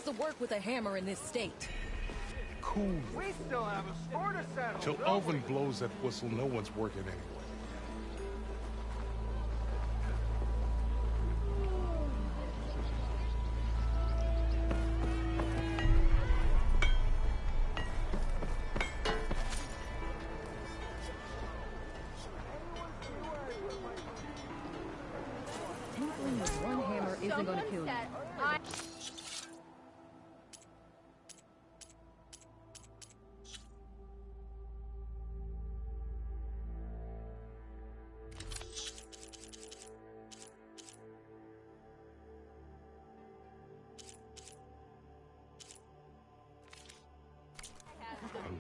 to work with a hammer in this state? Cool. We still have a score to settle. Till Elvin blows that whistle, no one's working anyway. Tinkling with one hammer isn't going to kill you.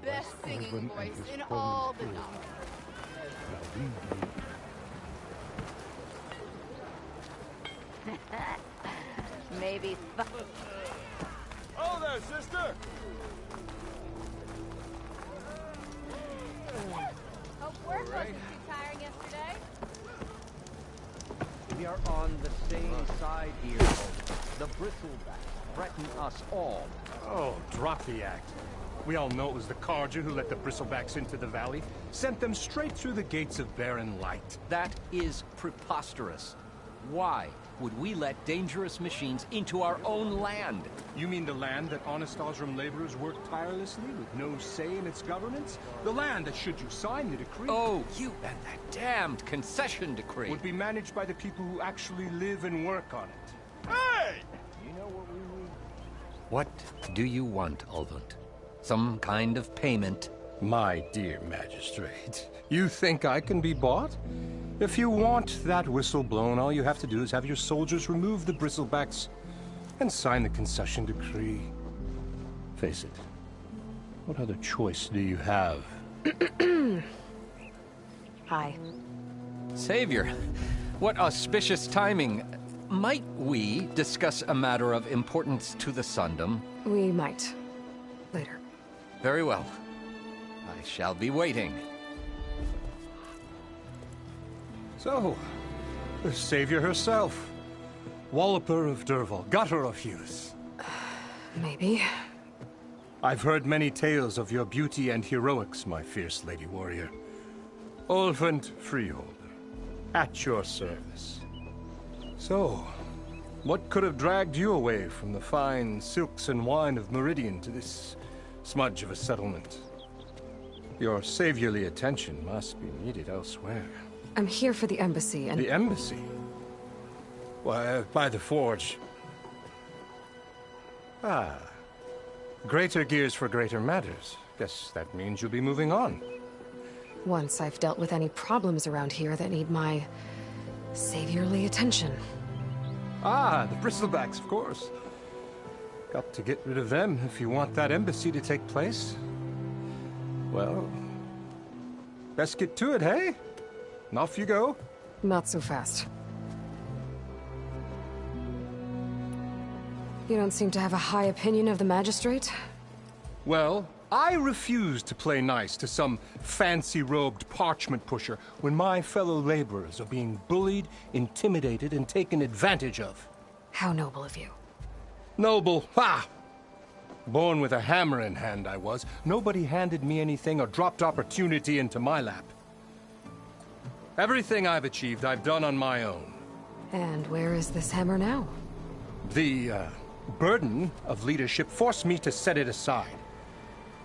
Best singing voice in all the novels. Maybe. Oh there, sister! Hope work wasn't too tiring yesterday. We are on the same side here, folks. The bristlebacks threaten us all. Oh, drop the act. We all know it was the Carja who let the bristlebacks into the valley, sent them straight through the gates of barren light. That is preposterous. Why would we let dangerous machines into our own land? You mean the land that honest Osram laborers work tirelessly with no say in its governance? The land that, should you sign the decree... Oh, you and that damned concession decree. ...would be managed by the people who actually live and work on it. Hey! You know what we need? What do you want, Ulvund? Some kind of payment? My dear magistrate, you think I can be bought? If you want that whistle blown, all you have to do is have your soldiers remove the bristlebacks and sign the concession decree. Face it, what other choice do you have? Hi. Savior, what auspicious timing. Might we discuss a matter of importance to the Sundom? We might. Later. Very well. I shall be waiting. So, the savior herself. Walloper of Derval, gutter of youth. Maybe. I've heard many tales of your beauty and heroics, my fierce lady warrior. Ulvund Freeholder, at your service. So, what could have dragged you away from the fine silks and wine of Meridian to this smudge of a settlement? Your saviorly attention must be needed elsewhere. I'm here for the embassy and... The embassy? Why, by the forge. Ah. Greater gears for greater matters. Guess that means you'll be moving on. Once I've dealt with any problems around here that need my... saviorly attention. Ah, the bristlebacks, of course. Got to get rid of them if you want that embassy to take place. Well, best get to it, hey? And off you go. Not so fast. You don't seem to have a high opinion of the magistrate? Well, I refuse to play nice to some fancy-robed parchment pusher when my fellow laborers are being bullied, intimidated, and taken advantage of. How noble of you. Noble? Ha! Born with a hammer in hand, I was. Nobody handed me anything or dropped opportunity into my lap. Everything I've achieved, I've done on my own. And where is this hammer now? The, burden of leadership forced me to set it aside.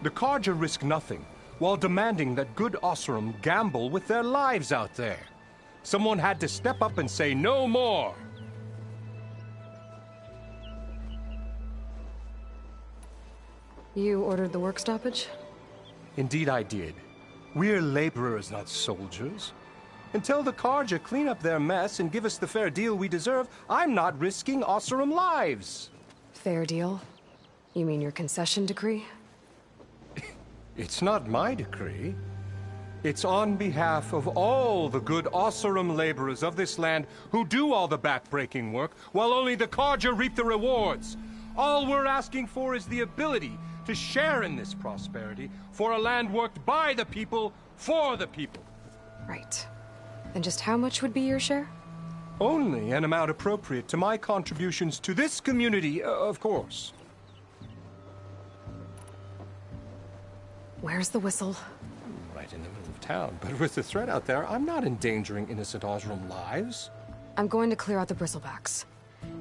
The Carja risk nothing, while demanding that good Osram gamble with their lives out there. Someone had to step up and say no more. You ordered the work stoppage? Indeed I did. We're laborers, not soldiers. Until the Carja clean up their mess and give us the fair deal we deserve, I'm not risking Osram lives. Fair deal? You mean your concession decree? It's not my decree. It's on behalf of all the good Osram laborers of this land who do all the back-breaking work, while only the Carja reap the rewards. All we're asking for is the ability to share in this prosperity for a land worked by the people, for the people. Right. And just how much would be your share? Only an amount appropriate to my contributions to this community, of course. Where's the whistle? Right in the middle of town. But with the threat out there, I'm not endangering innocent Osram lives. I'm going to clear out the bristlebacks.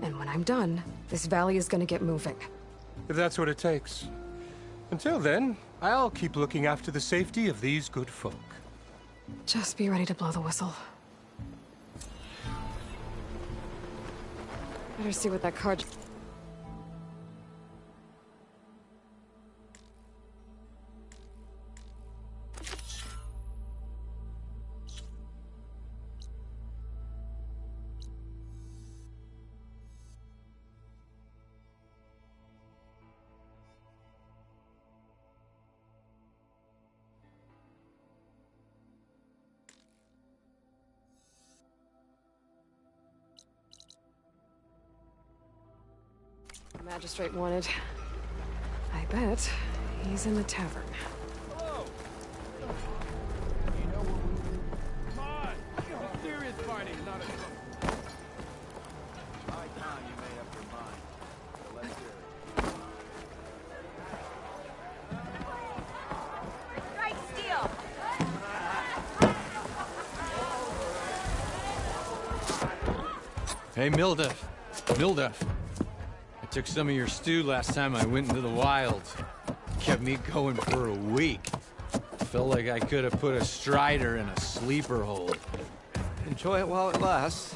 And when I'm done, this valley is gonna get moving. If that's what it takes. Until then, I'll keep looking after the safety of these good folk. Just be ready to blow the whistle. Better see what that card... Magistrate wanted. I bet he's in the tavern. Hello. You know what we... Come on. Serious fighting, not a... My time you made up your mind. So let's hear it. Strike steel! Hey, Mildef. Mildef. I took some of your stew last time I went into the wilds. Kept me going for a week. Felt like I could have put a strider in a sleeper hold. Enjoy it while it lasts.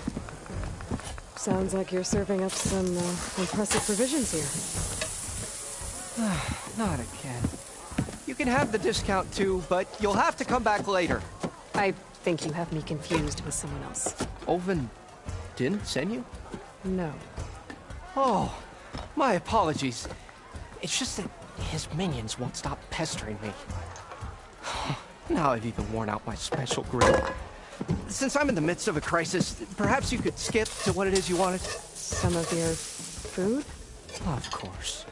Sounds like you're serving up some impressive provisions here. Not again. You can have the discount too, but you'll have to come back later. I think you have me confused with someone else. Oven didn't send you? No. Oh, my apologies. It's just that his minions won't stop pestering me. Now I've even worn out my special grill. Since I'm in the midst of a crisis, perhaps you could skip to what it is you wanted? Some of your food? Of course.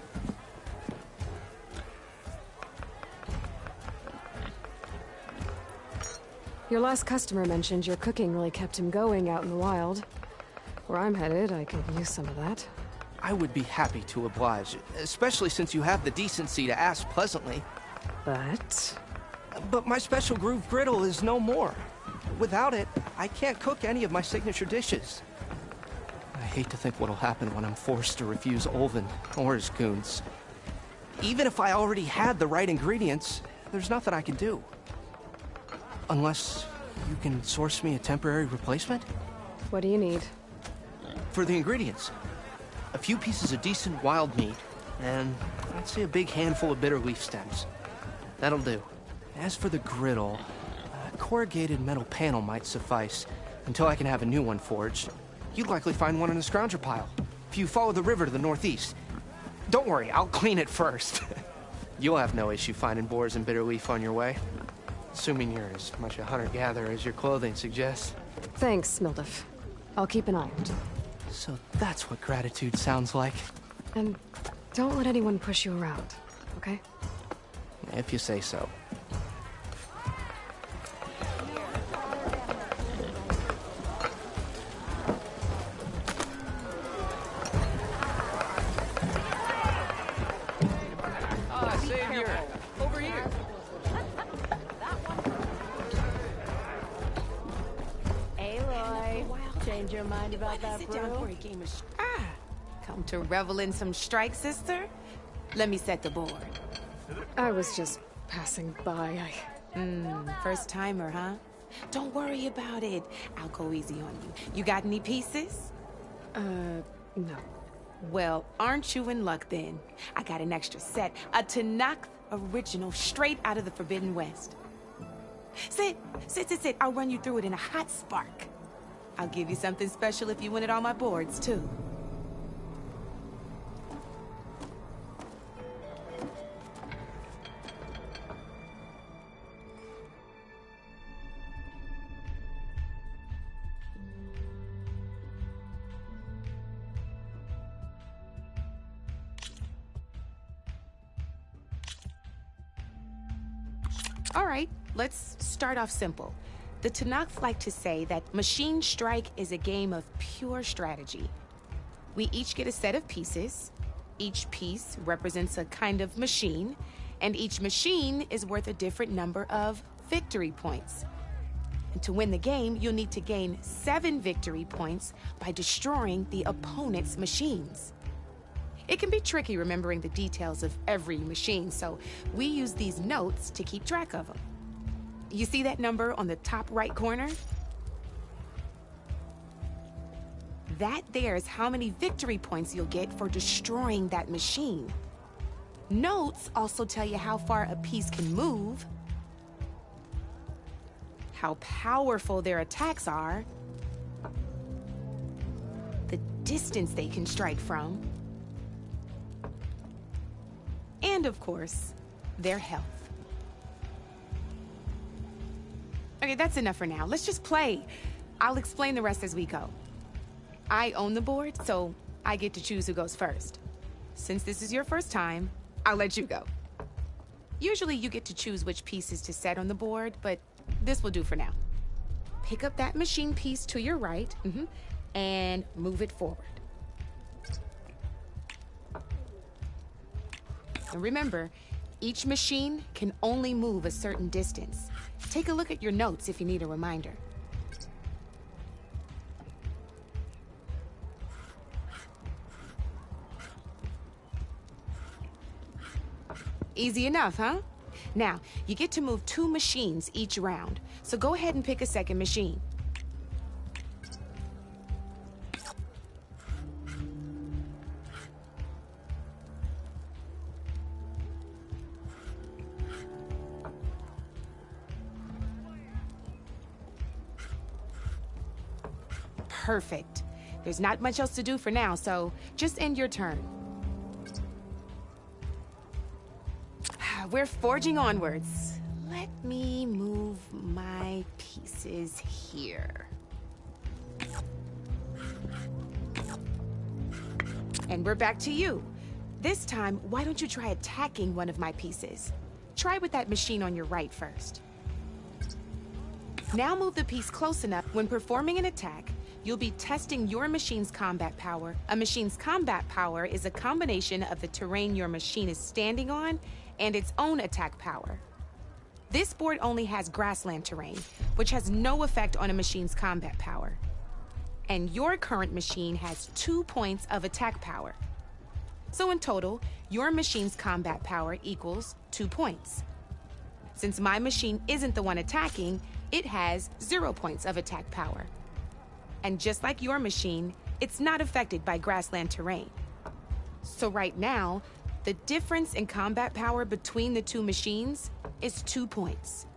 Your last customer mentioned your cooking really kept him going out in the wild. Where I'm headed, I could use some of that. I would be happy to oblige, especially since you have the decency to ask pleasantly. But my special groove griddle is no more. Without it, I can't cook any of my signature dishes. I hate to think what'll happen when I'm forced to refuse Olvin or his goons. Even if I already had the right ingredients, there's nothing I can do. Unless you can source me a temporary replacement? What do you need? For the ingredients, a few pieces of decent wild meat, and I'd say a big handful of bitter leaf stems. That'll do. As for the griddle, a corrugated metal panel might suffice until I can have a new one forged. You'd likely find one in a scrounger pile, if you follow the river to the northeast. Don't worry, I'll clean it first. You'll have no issue finding boars and bitter leaf on your way. Assuming you're as much a hunter-gatherer as your clothing suggests. Thanks, Mildef. I'll keep an eye out. So that's what gratitude sounds like. And don't let anyone push you around, okay? If you say so. Savior! Over here! Aloy, change your mind about that brew? Come to revel in some strike, sister? Let me set the board. I was just passing by. First timer, huh? Don't worry about it. I'll go easy on you. You got any pieces? No. Well, aren't you in luck then? I got an extra set, a Tanakh original straight out of the Forbidden West. Sit. I'll run you through it in a hot spark. I'll give you something special if you win it on my boards, too. All right, let's start off simple. The Tanakh like to say that Machine Strike is a game of pure strategy. We each get a set of pieces. Each piece represents a kind of machine, And each machine is worth a different number of victory points. And to win the game, you'll need to gain 7 victory points by destroying the opponent's machines. It can be tricky remembering the details of every machine, so we use these notes to keep track of them. You see that number on the top right corner? That there is how many victory points you'll get for destroying that machine. Notes also tell you how far a piece can move, how powerful their attacks are, the distance they can strike from, and of course, their health. Okay, that's enough for now. Let's just play. I'll explain the rest as we go. I own the board, so I get to choose who goes first. Since this is your first time, I'll let you go. Usually you get to choose which pieces to set on the board, but this will do for now. Pick up that machine piece to your right, and move it forward. And remember, each machine can only move a certain distance. Take a look at your notes if you need a reminder. Easy enough, huh? Now, you get to move 2 machines each round, so go ahead and pick a second machine. Perfect. There's not much else to do for now, so just end your turn. We're forging onwards. Let me move my pieces here. And we're back to you. This time, why don't you try attacking one of my pieces? Try with that machine on your right first. Now move the piece close enough. When performing an attack, you'll be testing your machine's combat power. A machine's combat power is a combination of the terrain your machine is standing on and its own attack power. This board only has grassland terrain, which has no effect on a machine's combat power. And your current machine has 2 points of attack power. So in total, your machine's combat power equals 2 points. Since my machine isn't the one attacking, it has 0 points of attack power. And just like your machine, it's not affected by grassland terrain. So right now, the difference in combat power between the 2 machines is 2 points.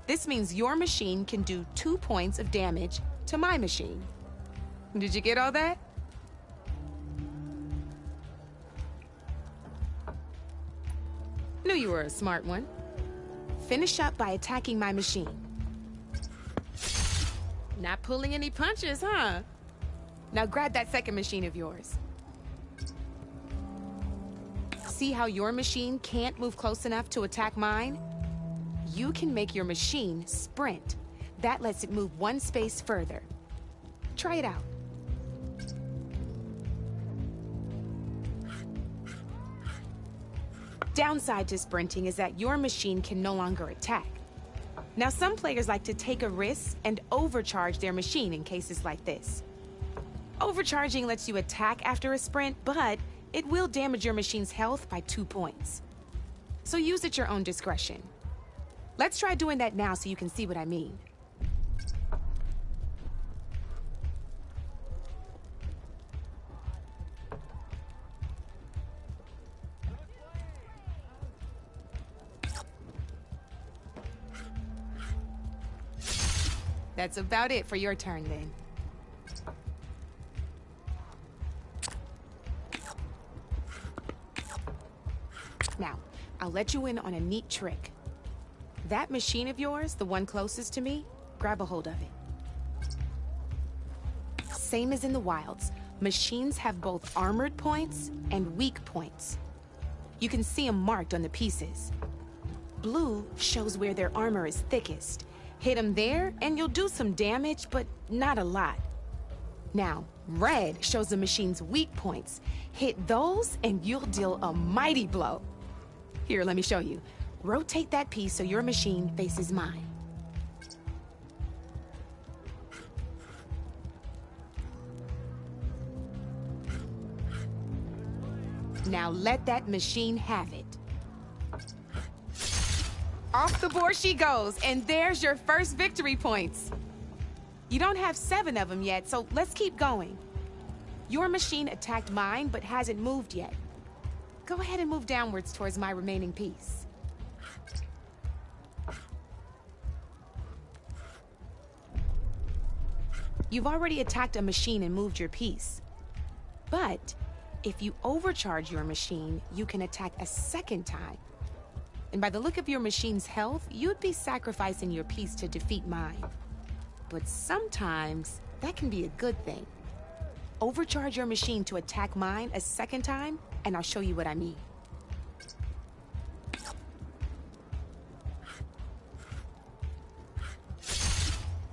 This means your machine can do 2 points of damage to my machine. Did you get all that? Knew you were a smart one. Finish up by attacking my machine. Not pulling any punches, huh? Now grab that second machine of yours. See how your machine can't move close enough to attack mine? You can make your machine sprint. That lets it move 1 space further. Try it out. Downside to sprinting is that your machine can no longer attack. Now, some players like to take a risk and overcharge their machine in cases like this. Overcharging lets you attack after a sprint, but it will damage your machine's health by 2 points. So use at your own discretion. Let's try doing that now so you can see what I mean. That's about it for your turn, then. Now, I'll let you in on a neat trick. That machine of yours, the one closest to me, grab a hold of it. Same as in the wilds, machines have both armored points and weak points. You can see them marked on the pieces. Blue shows where their armor is thickest. Hit them there, and you'll do some damage, but not a lot. Now, red shows the machine's weak points. Hit those, and you'll deal a mighty blow. Here, let me show you. Rotate that piece so your machine faces mine. Now let that machine have it. Off the board she goes, and there's your first victory points. You don't have 7 of them yet, so let's keep going. Your machine attacked mine, but hasn't moved yet. Go ahead and move downwards towards my remaining piece. You've already attacked a machine and moved your piece. But if you overcharge your machine, you can attack a second time. And by the look of your machine's health, you'd be sacrificing your piece to defeat mine. But sometimes, that can be a good thing. Overcharge your machine to attack mine a second time, and I'll show you what I mean.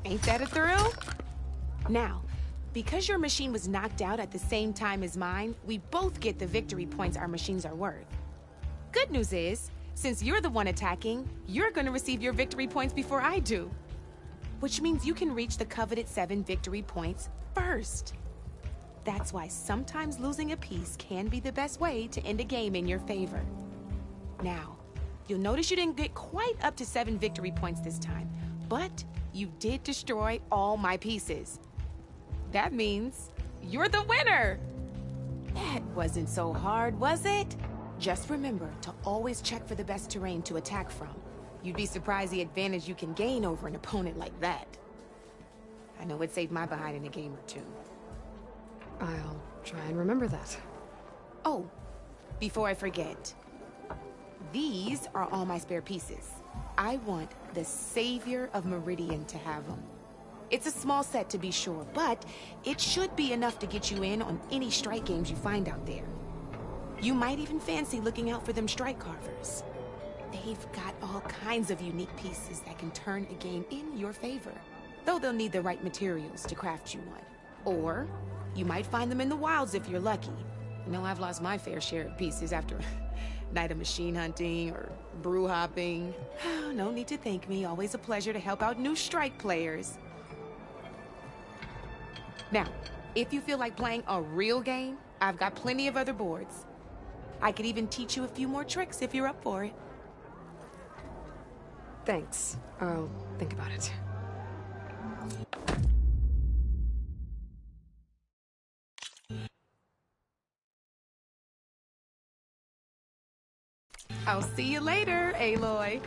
Ain't that a thrill? Now, because your machine was knocked out at the same time as mine, we both get the victory points our machines are worth. Good news is, since you're the one attacking, you're gonna receive your victory points before I do. Which means you can reach the coveted 7 victory points first. That's why sometimes losing a piece can be the best way to end a game in your favor. Now, you'll notice you didn't get quite up to 7 victory points this time, but you did destroy all my pieces. That means you're the winner! That wasn't so hard, was it? Just remember to always check for the best terrain to attack from. You'd be surprised the advantage you can gain over an opponent like that. I know it saved my behind in a game or two. I'll try and remember that. Oh, before I forget, these are all my spare pieces. I want the Savior of Meridian to have them. It's a small set to be sure, but it should be enough to get you in on any strike games you find out there. You might even fancy looking out for them strike carvers. They've got all kinds of unique pieces that can turn a game in your favor, though they'll need the right materials to craft you one. Or you might find them in the wilds if you're lucky. You know, I've lost my fair share of pieces after a night of machine hunting or brew hopping. No need to thank me. Always a pleasure to help out new strike players. Now, if you feel like playing a real game, I've got plenty of other boards. I could even teach you a few more tricks if you're up for it. Thanks. I'll think about it. I'll see you later, Aloy.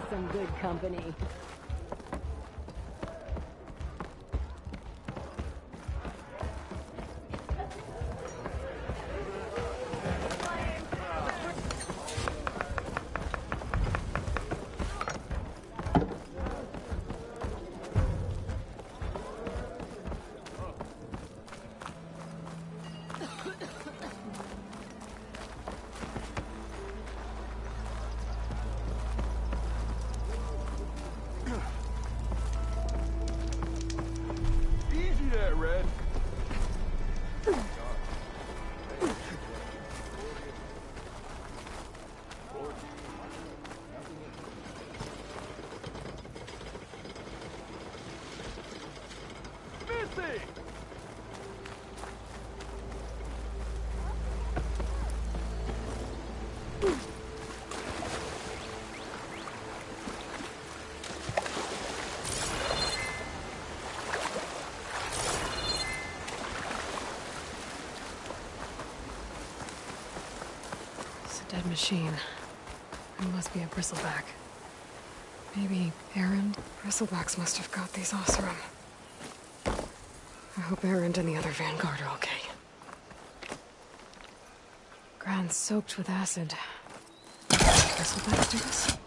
Some good company. It's a dead machine. It must be a bristleback. Maybe Aaron? Bristlebacks must have got these Osram. I hope Aaron and the other Vanguard are okay. Ground soaked with acid. Bristlebacks do this?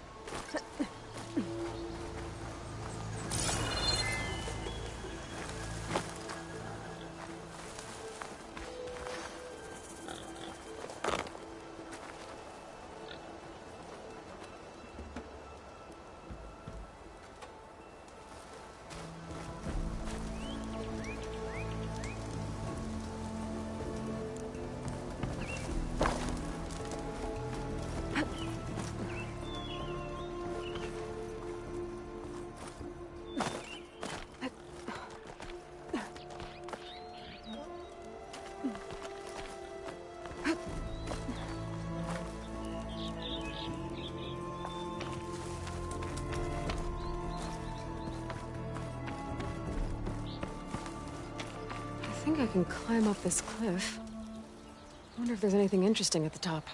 I think I can climb up this cliff. I wonder if there's anything interesting at the top.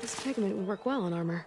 This pigment would work well on armor.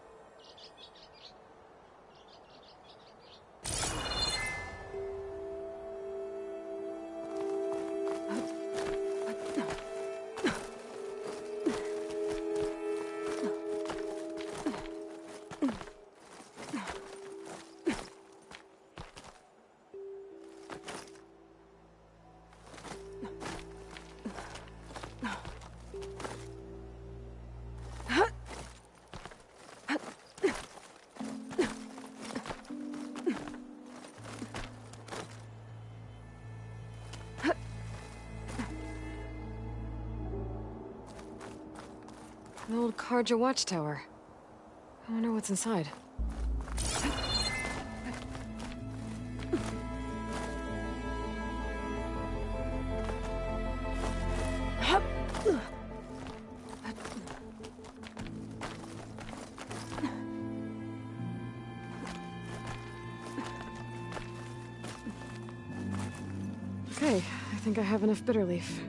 An old Karja watchtower. I wonder what's inside. Okay, I think I have enough bitter leaf.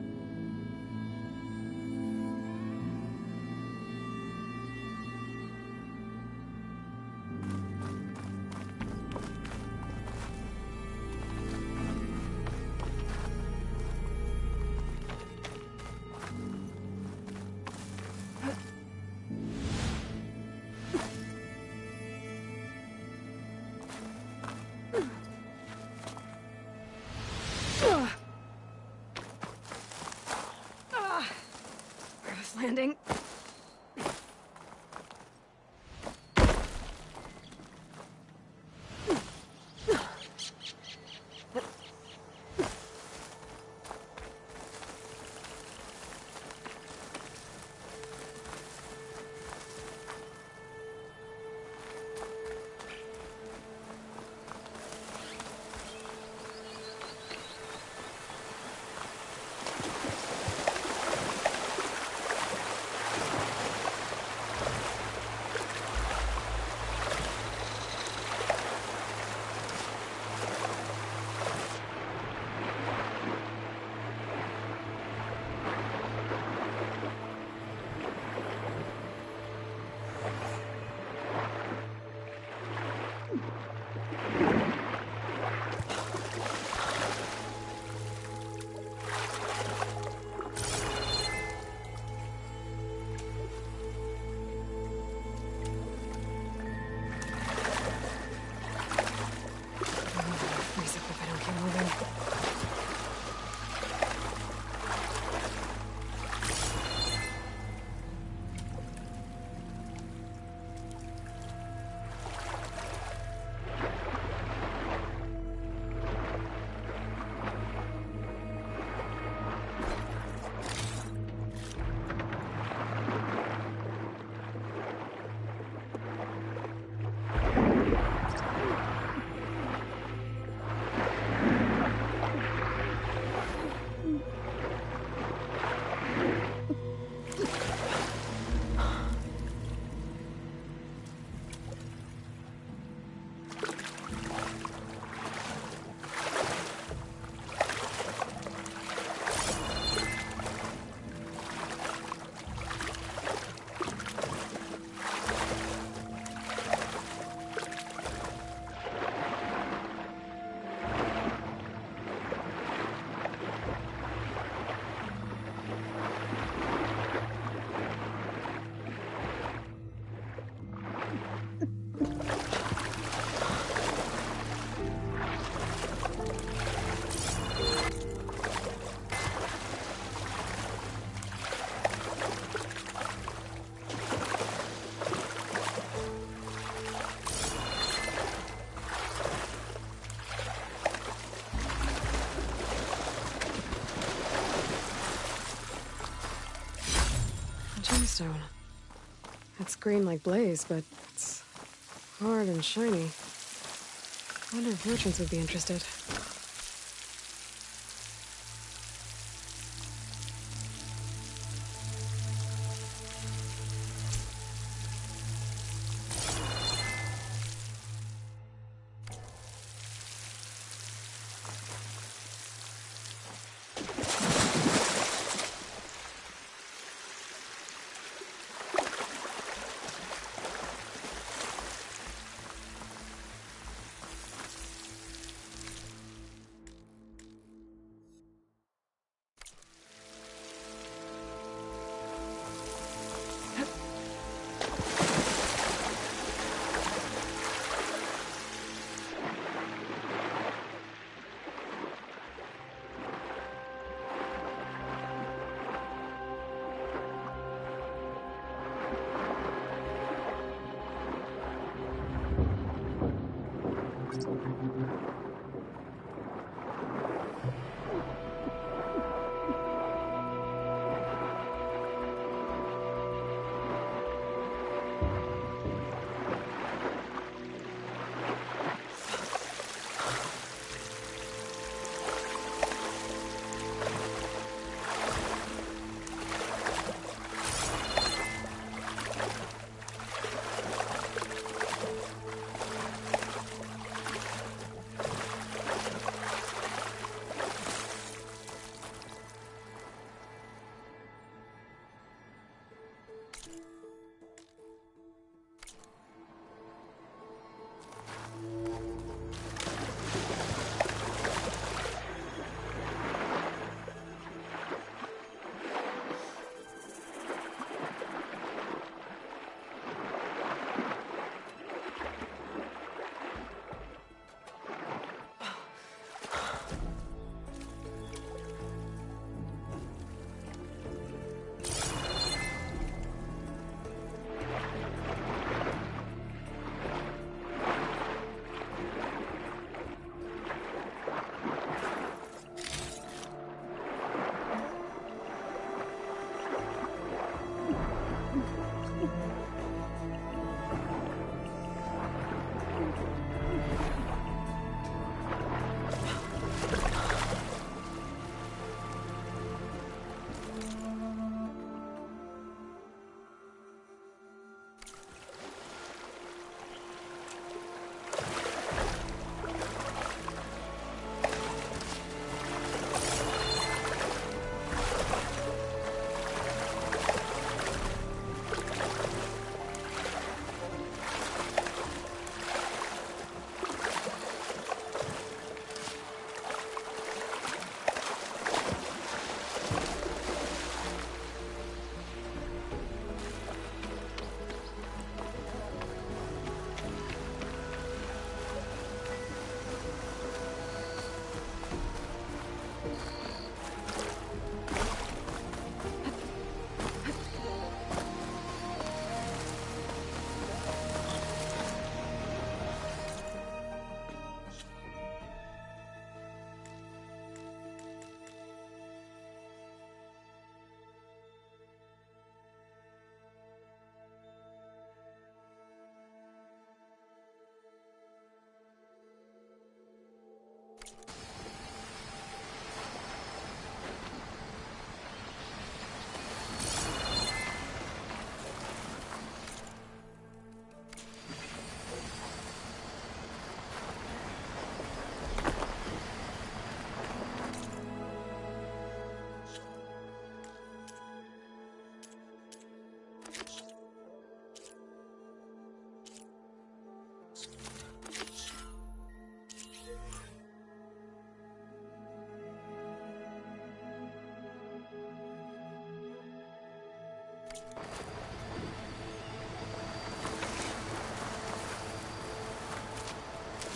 limestone. It's green like blaze, but it's hard and shiny. I wonder if merchants would be interested.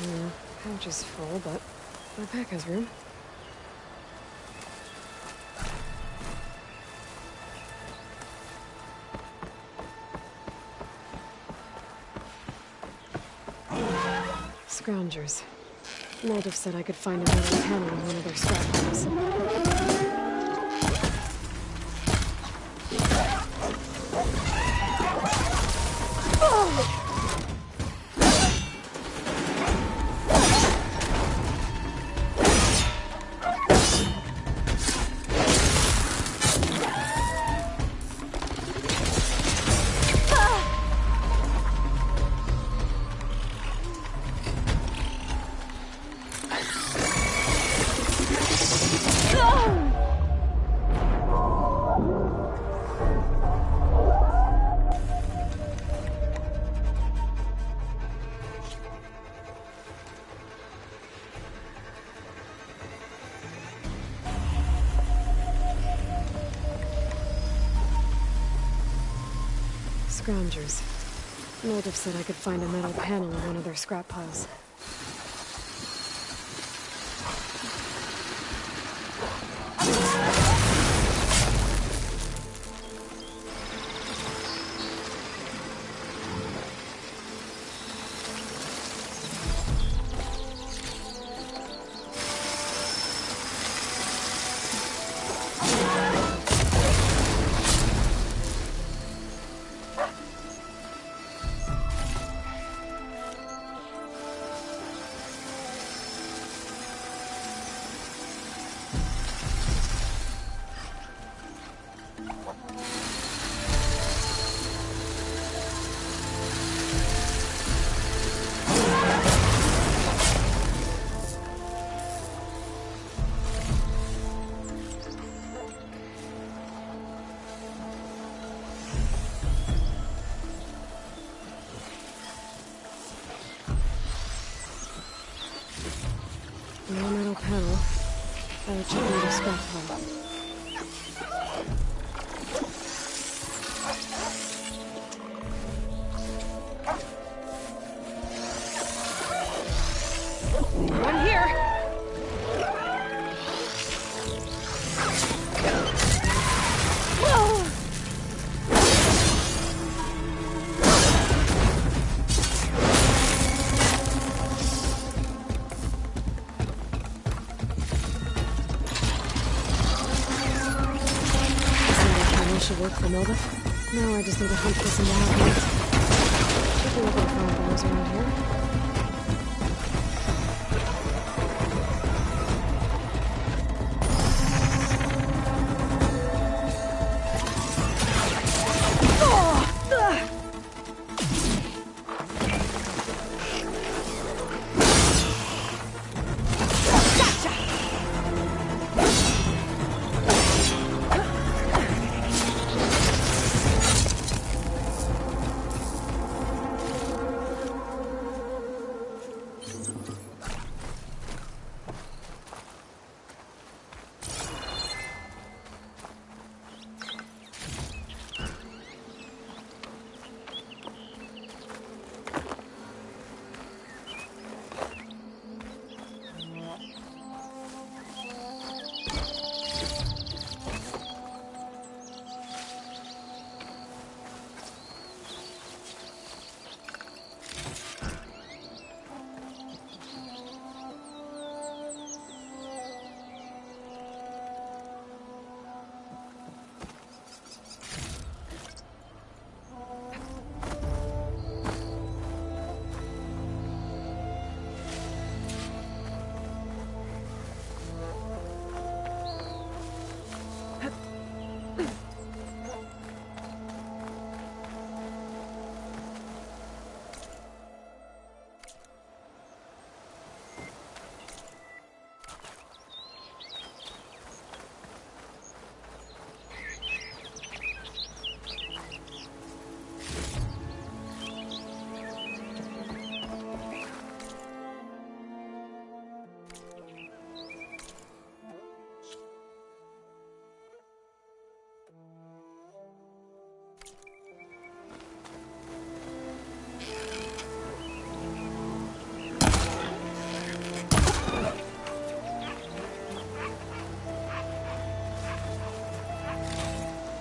Yeah, pouch is full, but my pack has room. Scroungers. Native said I could find a metal panel in one of their scrap piles. Scroungers. Moldov said I could find a metal panel in one of their scrap piles. No metal panel. That should be the scrap pile. One here! Whoa! Should work for Milda. Now I just need to hunt for some wild meat. Should be able to find those around here.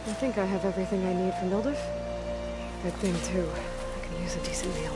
I think I have everything I need for Mildev. Good thing, too. I can use a decent meal.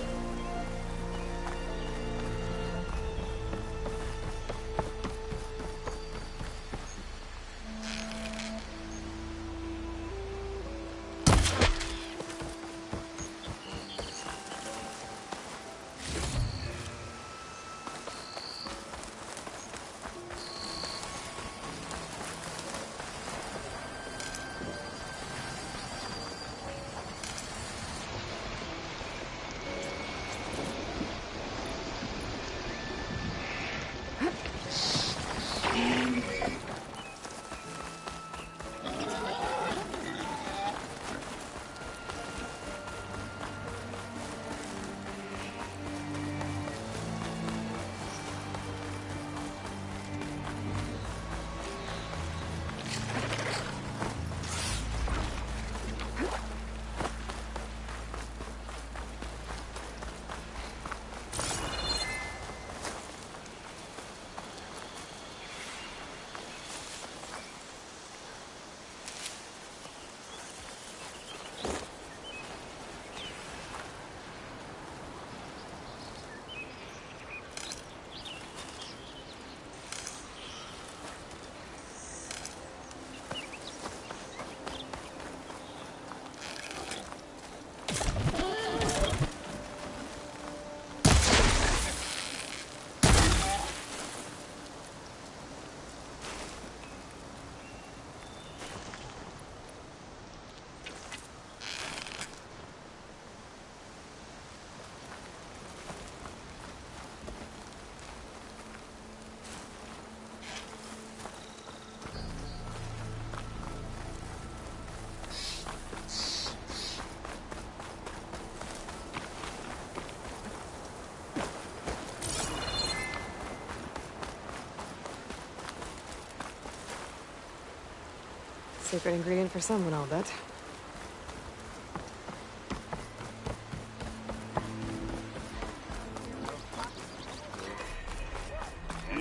secret ingredient for someone, I'll bet.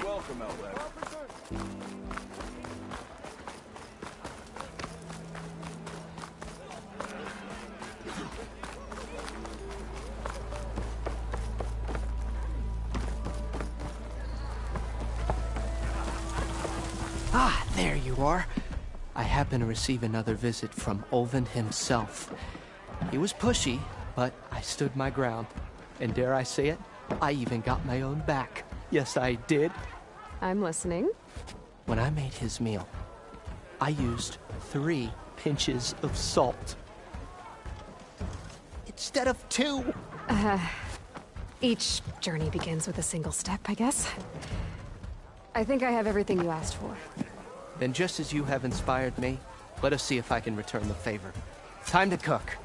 Welcome, Outlet. Ah, there you are. I happen to receive another visit from Olvin himself. He was pushy, but I stood my ground. And dare I say it, I even got my own back. Yes, I did. I'm listening. When I made his meal, I used 3 pinches of salt. Instead of 2. Each journey begins with a single step, I guess. I think I have everything you asked for. Then just as you have inspired me, let us see if I can return the favor. Time to cook.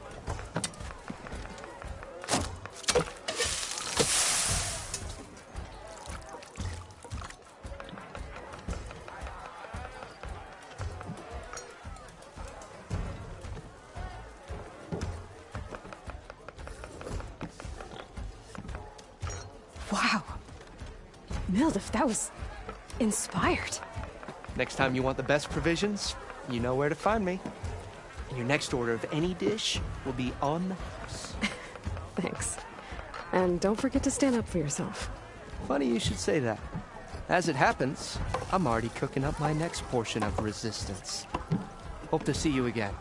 Wow. Mildef, that was inspired. Next time you want the best provisions, you know where to find me. And your next order of any dish will be on the house. Thanks. And don't forget to stand up for yourself. Funny you should say that. As it happens, I'm already cooking up my next portion of resistance. Hope to see you again.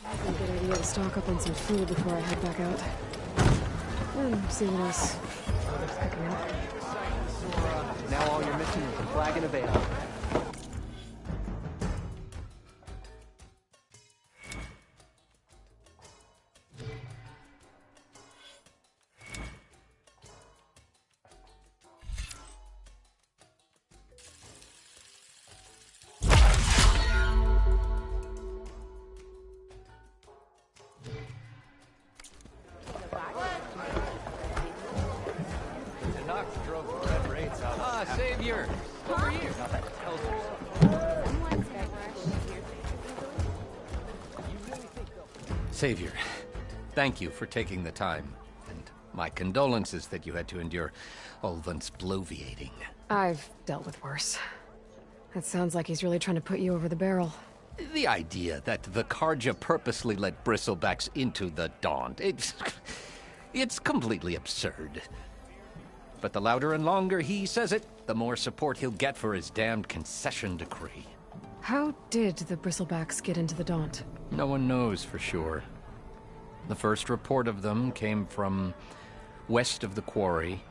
A good idea to stock up on some food before I head back out. And see what else is picking up. Now all you're missing is a flagon of ale. Savior! Over here! Savior, thank you for taking the time. And my condolences that you had to endure Olvin's bloviating. I've dealt with worse. It sounds like he's really trying to put you over the barrel. The idea that the Karja purposely let bristlebacks into the Daunt, it's completely absurd. but the louder and longer he says it, the more support he'll get for his damned concession decree. How did the Bristlebacks get into the Daunt? No one knows for sure. The first report of them came from west of the quarry.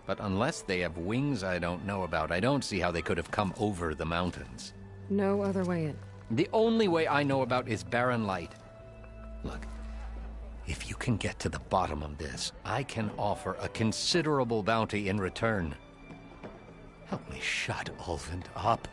But unless they have wings I don't know about, I don't see how they could have come over the mountains. No other way in. The only way I know about is Barren Light. Look, if you can get to the bottom of this, I can offer a considerable bounty in return. Help me shut Ulvund up.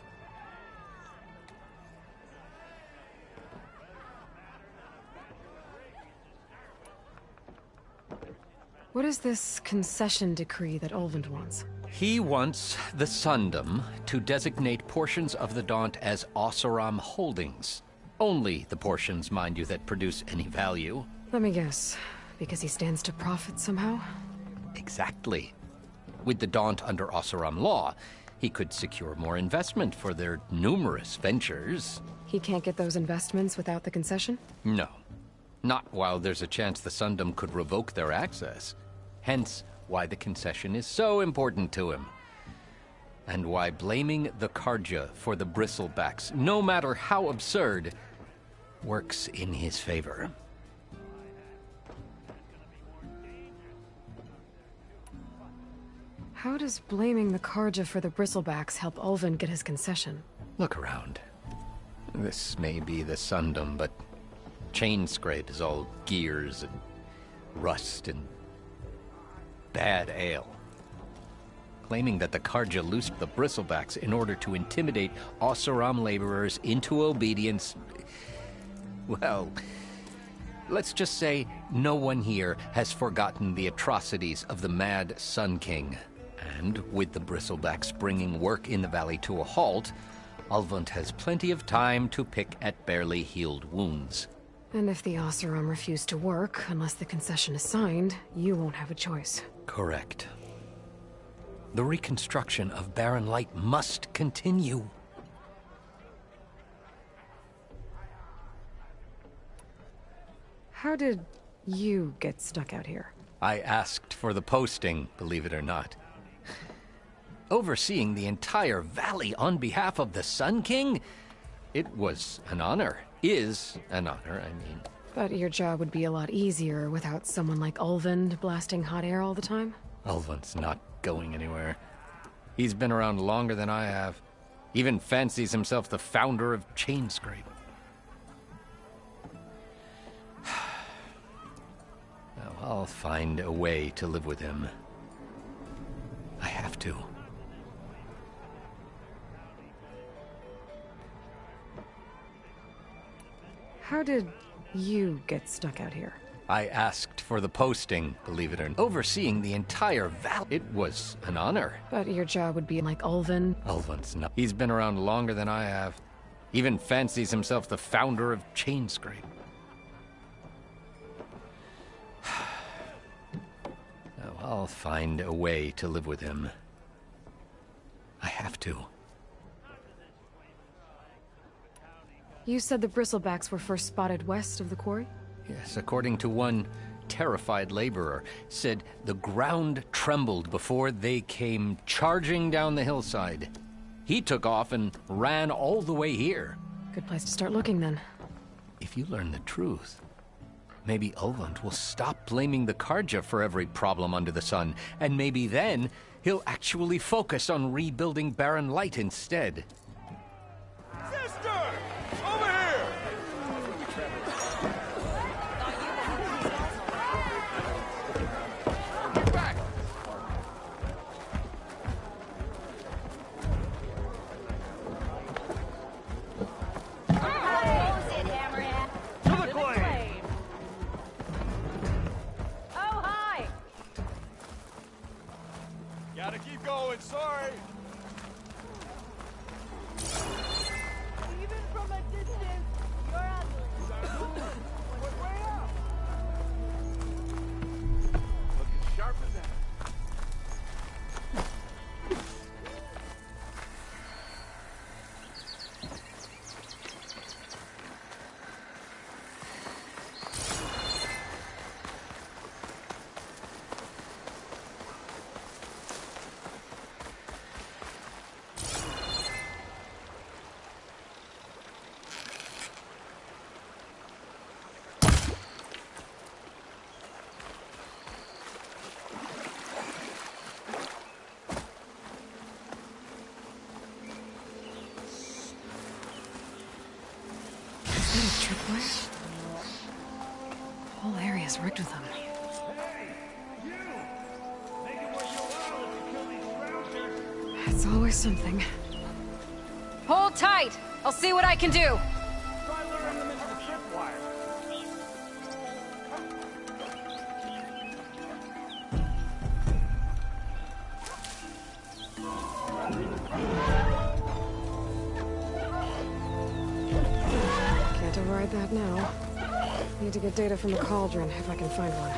What is this concession decree that Ulvund wants? He wants the Sundom to designate portions of the Daunt as Oseram holdings. Only the portions, mind you, that produce any value. Let me guess. Because he stands to profit somehow? Exactly. With the Daunt under Oseram law, he could secure more investment for their numerous ventures. He can't get those investments without the concession? No. Not while there's a chance the Sundom could revoke their access. Hence, why the concession is so important to him. And why blaming the Karja for the Bristlebacks, no matter how absurd, works in his favor. How does blaming the Karja for the Bristlebacks help Ulvund get his concession? Look around. This may be the Sundom, but Chainscrape is all gears and rust and bad ale. Claiming that the Karja loosed the Bristlebacks in order to intimidate Oseram laborers into obedience. Well, let's just say no one here has forgotten the atrocities of the Mad Sun King. And with the Bristlebacks bringing work in the valley to a halt, Ulvund has plenty of time to pick at barely healed wounds. And if the Oseram refuse to work, unless the concession is signed, you won't have a choice. Correct. The reconstruction of Barren Light must continue. How did you get stuck out here? I asked for the posting, believe it or not. Overseeing the entire valley on behalf of the Sun King? It was an honor. Is an honor, I mean. But your job would be a lot easier without someone like Ulvund blasting hot air all the time? Ulvund's not going anywhere. He's been around longer than I have. Even fancies himself the founder of Chainscrape. Now, I'll find a way to live with him. I have to. How did you get stuck out here? I asked for the posting, believe it or not. Overseeing the entire valley. It was an honor. But your job would be like Ulvund. Ulvund's not. He's been around longer than I have. Even fancies himself the founder of Chainscrape. Now, I'll find a way to live with him. I have to. You said the Bristlebacks were first spotted west of the quarry? Yes, according to one terrified laborer, said the ground trembled before they came charging down the hillside. He took off and ran all the way here. Good place to start looking, then. If you learn the truth, maybe Ulvund will stop blaming the Karja for every problem under the sun, and maybe then he'll actually focus on rebuilding Barren Light instead. Sister! Over here! Get back! To the glade! Oh, hi! Gotta keep going, sorry! Even from a that a tripwire? The whole area's rigged with them. It's always something. Hold tight! I'll see what I can do! Try luring them into the tripwire. Can't override that now. Need to get data from the cauldron, if I can find one.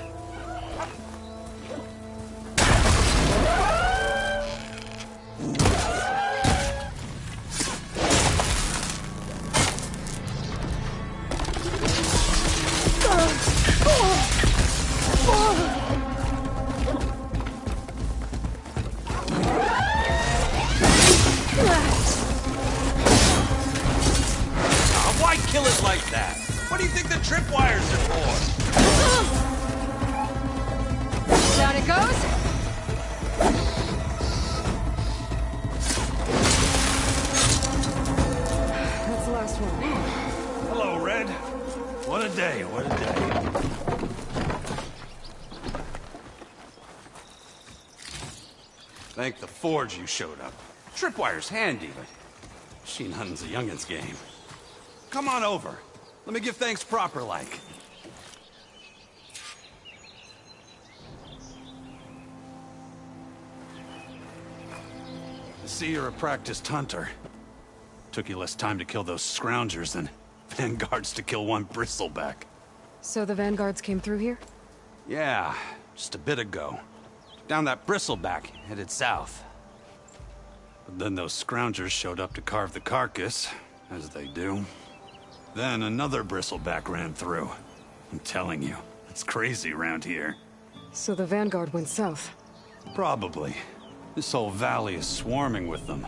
Why kill it like that? What do you think the tripwires are for? Down it goes! That's the last one. Hello, Red. What a day, what a day. Thank the Forge you showed up. Tripwire's handy, but machine hunting's a youngin's game. Come on over. Let me give thanks proper like. I see you're a practiced hunter. Took you less time to kill those scroungers than vanguards to kill one bristleback. So the vanguards came through here? Yeah, just a bit ago. Down that bristleback, headed south. But then those scroungers showed up to carve the carcass, as they do. Then another bristleback ran through. I'm telling you, it's crazy around here. So the vanguard went south? Probably. This whole valley is swarming with them.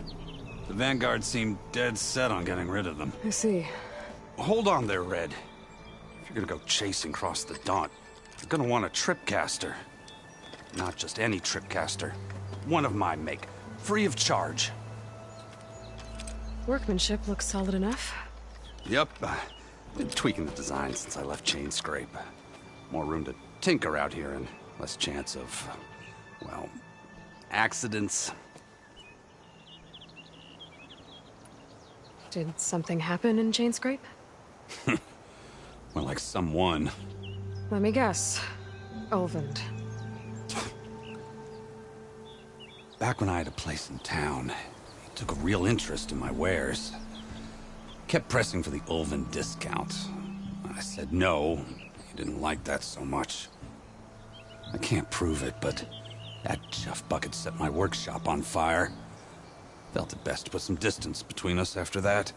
The vanguard seemed dead set on getting rid of them. I see. Hold on there, Red. If you're gonna go chasing across the Daunt, you're gonna want a tripcaster. Not just any tripcaster. One of my make. Free of charge. Workmanship looks solid enough. Yep. Been tweaking the design since I left Chain Scrape. More room to tinker out here and less chance of, well, accidents. Did something happen in Chain Scrape? More like someone. Let me guess. Ulvund. Back when I had a place in town, he took a real interest in my wares. Kept pressing for the Ulvund discount. I said no. He didn't like that so much. I can't prove it, but that chuff bucket set my workshop on fire. Felt it best to put some distance between us after that.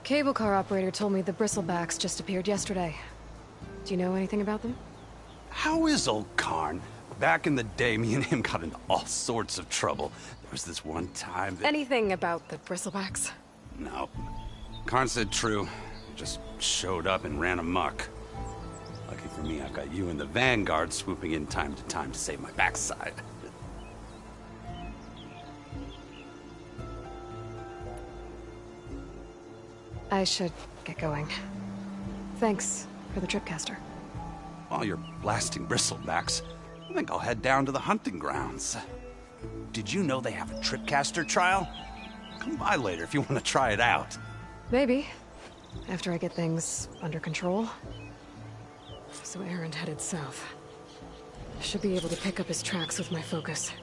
Cable car operator told me the bristlebacks just appeared yesterday. Do you know anything about them? How is old Karn? Back in the day, me and him got into all sorts of trouble. There was this one time that... Anything about the bristlebacks? No. Karn said true. Just showed up and ran amok. Lucky for me, I've got you and the Vanguard swooping in time to time to save my backside. I should get going. Thanks for the tripcaster. While you're blasting bristlebacks, I think I'll head down to the hunting grounds. Did you know they have a tripcaster trial? Come by later if you want to try it out. Maybe. After I get things under control. So Aaron headed south. Should be able to pick up his tracks with my focus.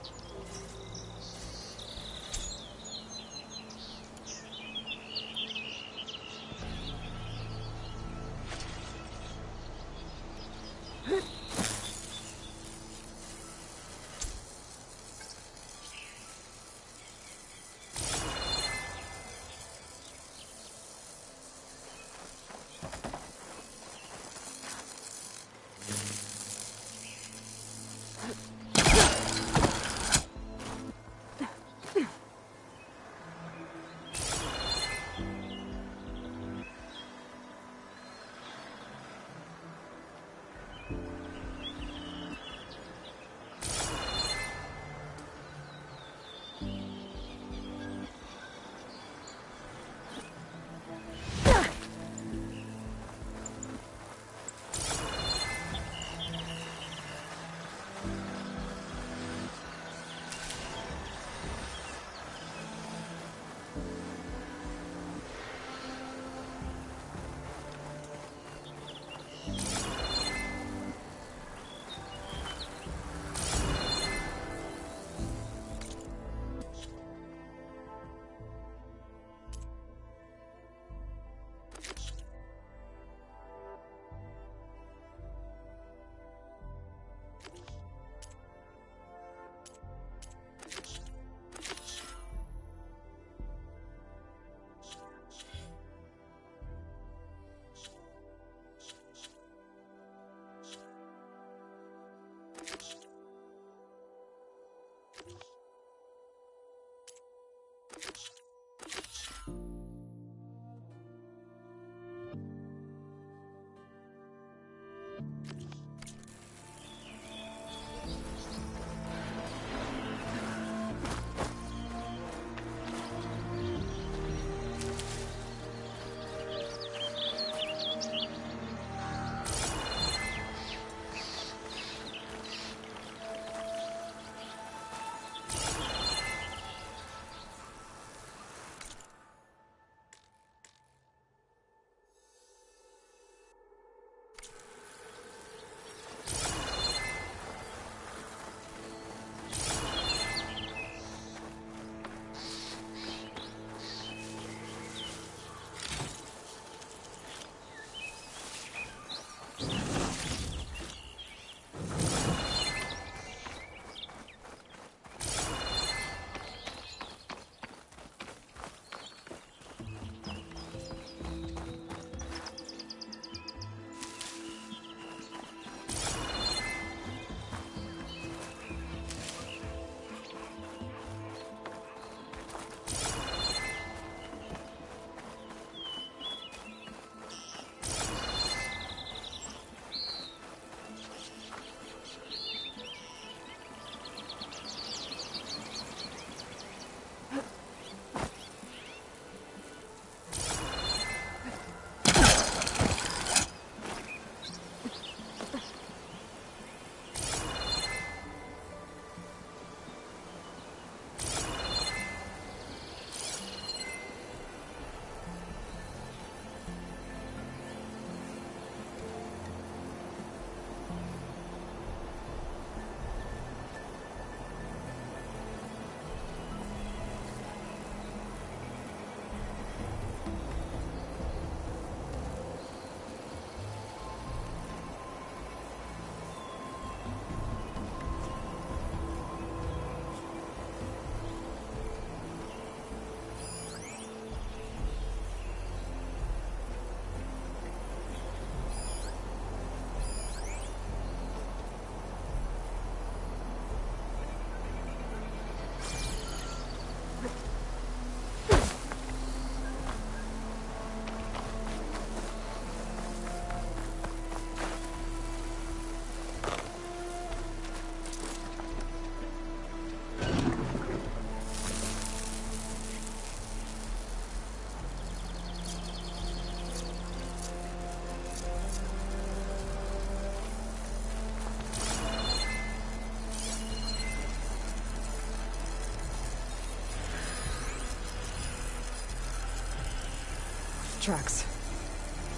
Tracks.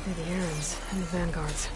Maybe Aaron's and the Vanguard's.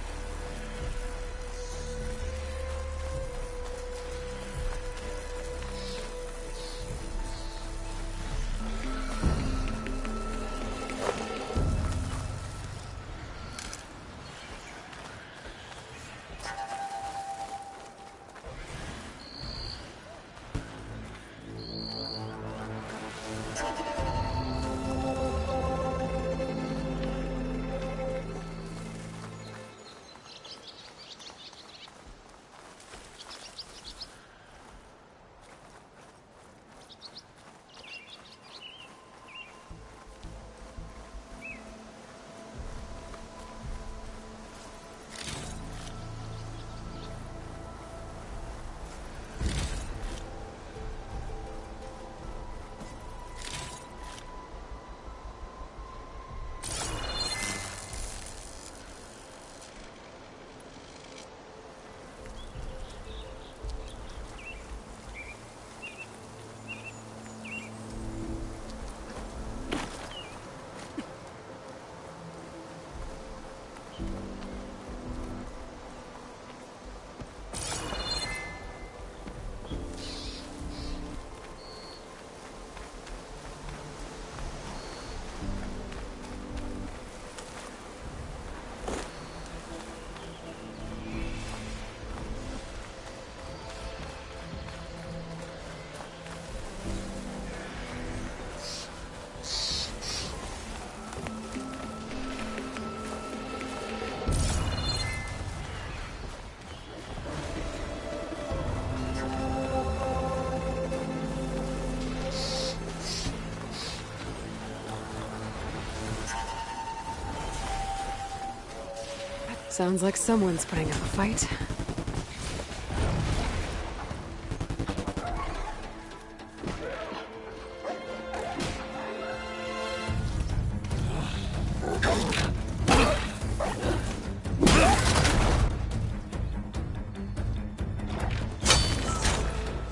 Sounds like someone's putting up a fight.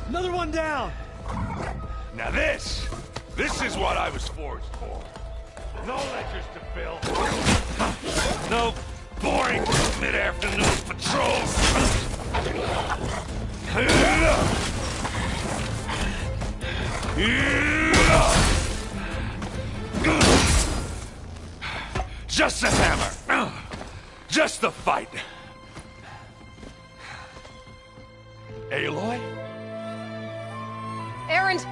Another one down! Now this is what I was forged for. No ledgers to fill. No boring mid-afternoon patrols. Just the hammer. Just the fight. Aloy? Erend!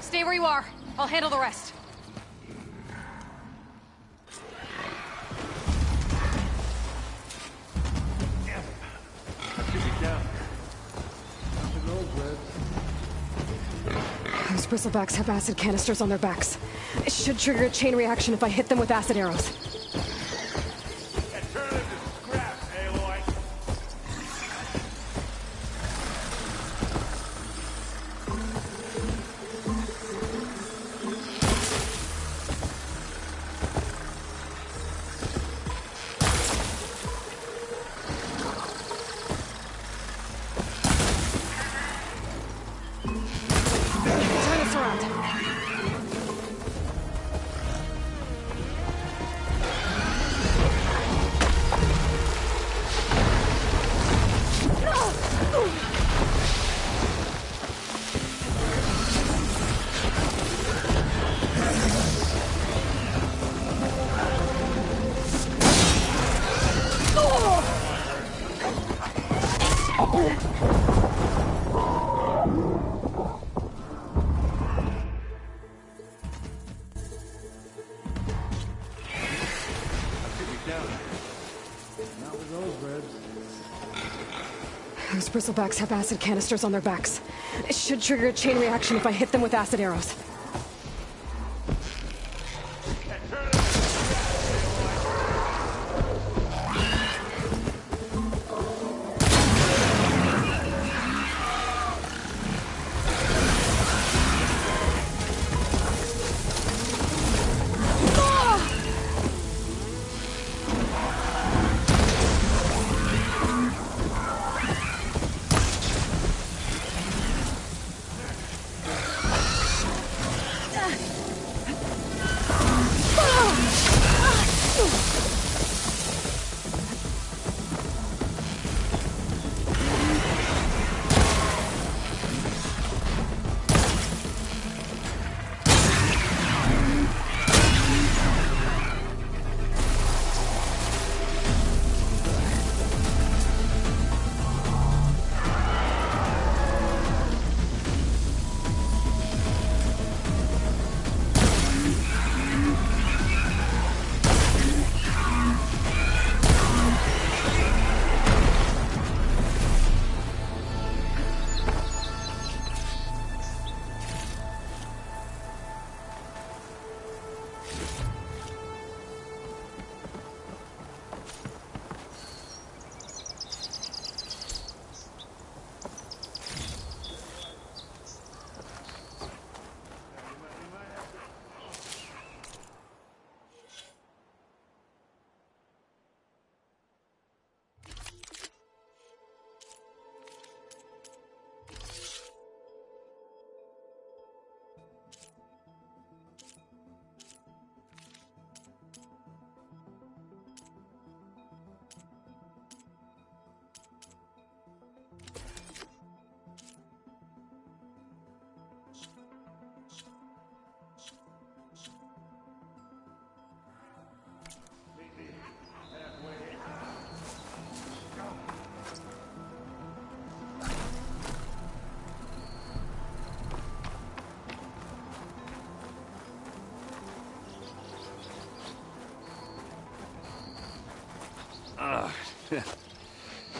Stay where you are. I'll handle the rest. Those bristlebacks have acid canisters on their backs. It should trigger a chain reaction if I hit them with acid arrows. And turn them to scraps, Aloy. Turn this around. Those bristlebacks have acid canisters on their backs. It should trigger a chain reaction if I hit them with acid arrows.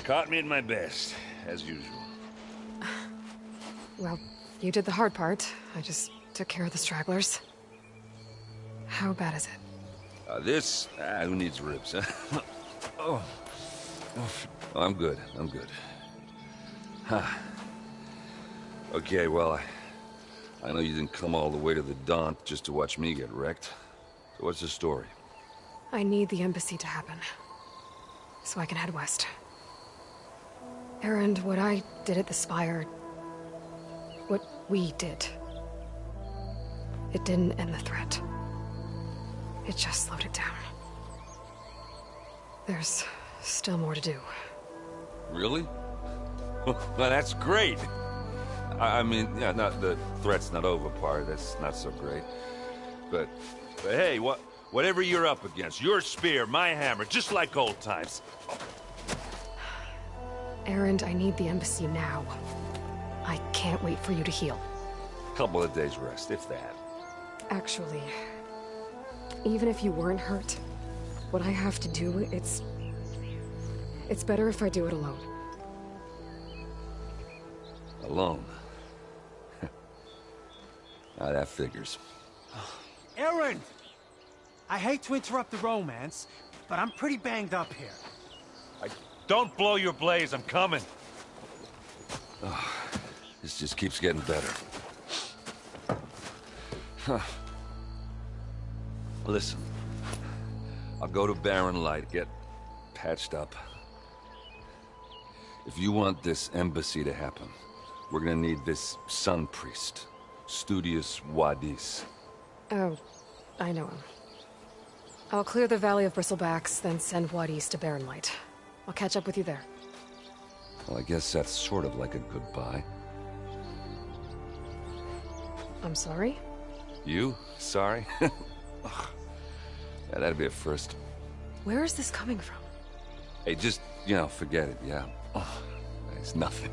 Caught me at my best, as usual. Well, you did the hard part. I just took care of the stragglers. How bad is it? Who needs ribs, huh? Oh. I'm good, I'm good. Huh. Okay, well, I know you didn't come all the way to the Daunt just to watch me get wrecked. So what's the story? I need the embassy to happen, so I can head west. Erend, what I did at the Spire... what we did... it didn't end the threat. It just slowed it down. There's still more to do. Really? Well, that's great. I mean, yeah, not the threat's not over part, that's not so great. But hey, whatever you're up against, your spear, my hammer, just like old times. Erend, I need the embassy now. I can't wait for you to heal. Couple of days rest, if that. Actually, even if you weren't hurt, what I have to do, it's better if I do it alone. Alone? Now that figures. Erend! I hate to interrupt the romance, but I'm pretty banged up here. Don't blow your blaze, I'm coming. Oh, this just keeps getting better. Huh. Listen, I'll go to Barren Light, get patched up. If you want this embassy to happen, we're gonna need this sun priest, Studius Wadis. Oh, I know him. I'll clear the Valley of Bristlebacks, then send Wadis to Barren Light. I'll catch up with you there. Well, I guess that's sort of like a goodbye. I'm sorry? You? Sorry? Yeah, that'd be a first. Where is this coming from? Hey, just, forget it, yeah. Oh, it's nothing.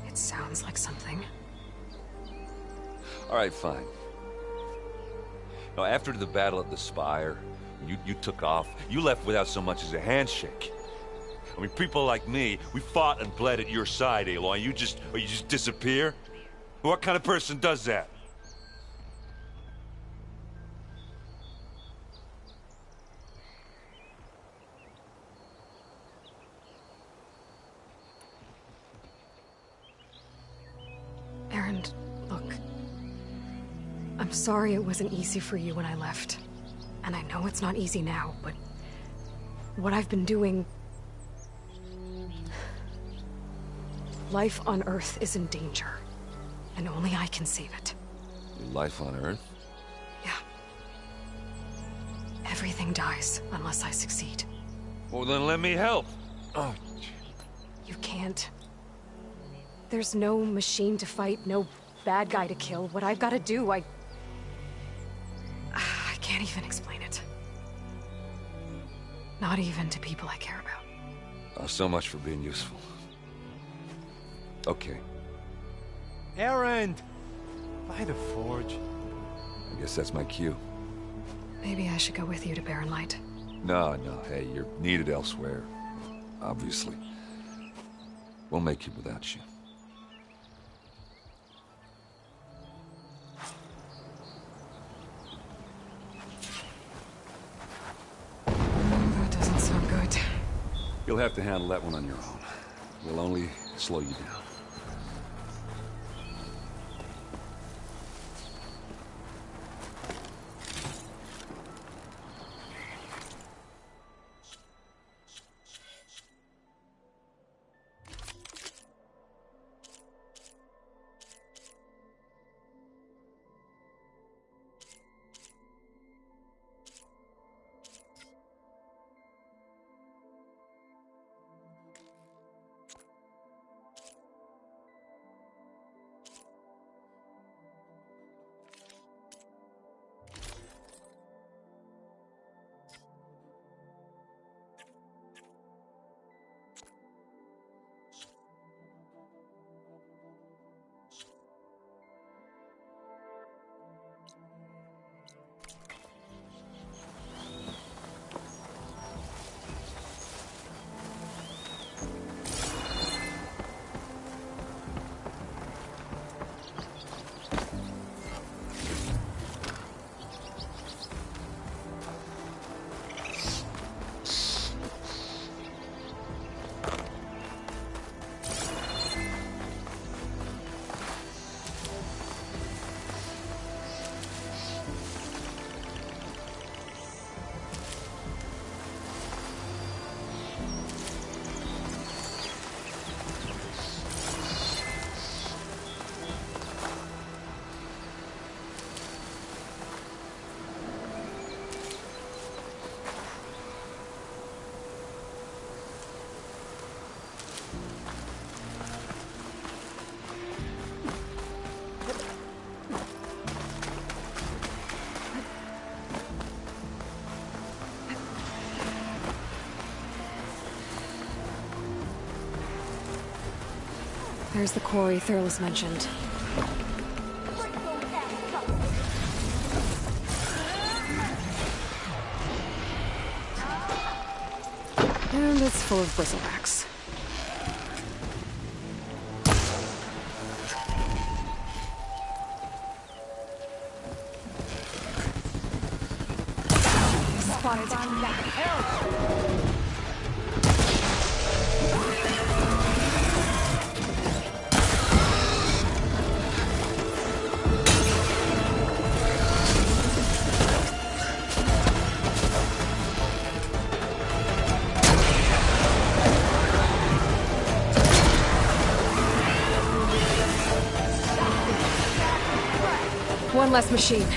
It sounds like something. All right, fine. Now, after the battle at the Spire, you took off. You left without so much as a handshake. I mean, people like me, we fought and bled at your side, Aloy. You just disappear? What kind of person does that? Erend, look. I'm sorry it wasn't easy for you when I left. And I know it's not easy now, but... what I've been doing... life on Earth is in danger. And only I can save it. Your life on Earth? Yeah. Everything dies unless I succeed. Well, then let me help. Oh. You can't. There's no machine to fight, no bad guy to kill. What I've got to do, I can't even explain it. Not even to people I care about. Oh, so much for being useful. Okay. Erend! By the forge. I guess that's my cue. Maybe I should go with you to Barren Light. No, hey, you're needed elsewhere. Obviously. We'll make it without you. That doesn't sound good. You'll have to handle that one on your own. We'll only slow you down. Here's the quarry Thurles mentioned. And it's full of bristlebacks. One less machine.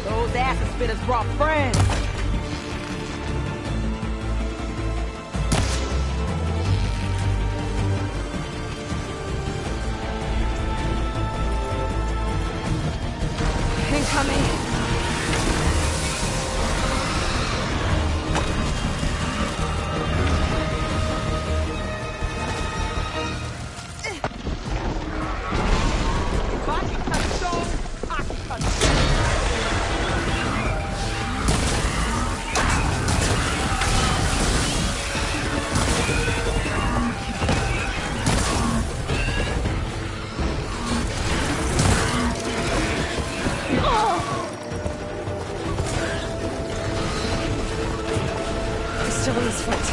Those acid spitters brought friends. Incoming. Still in his foot.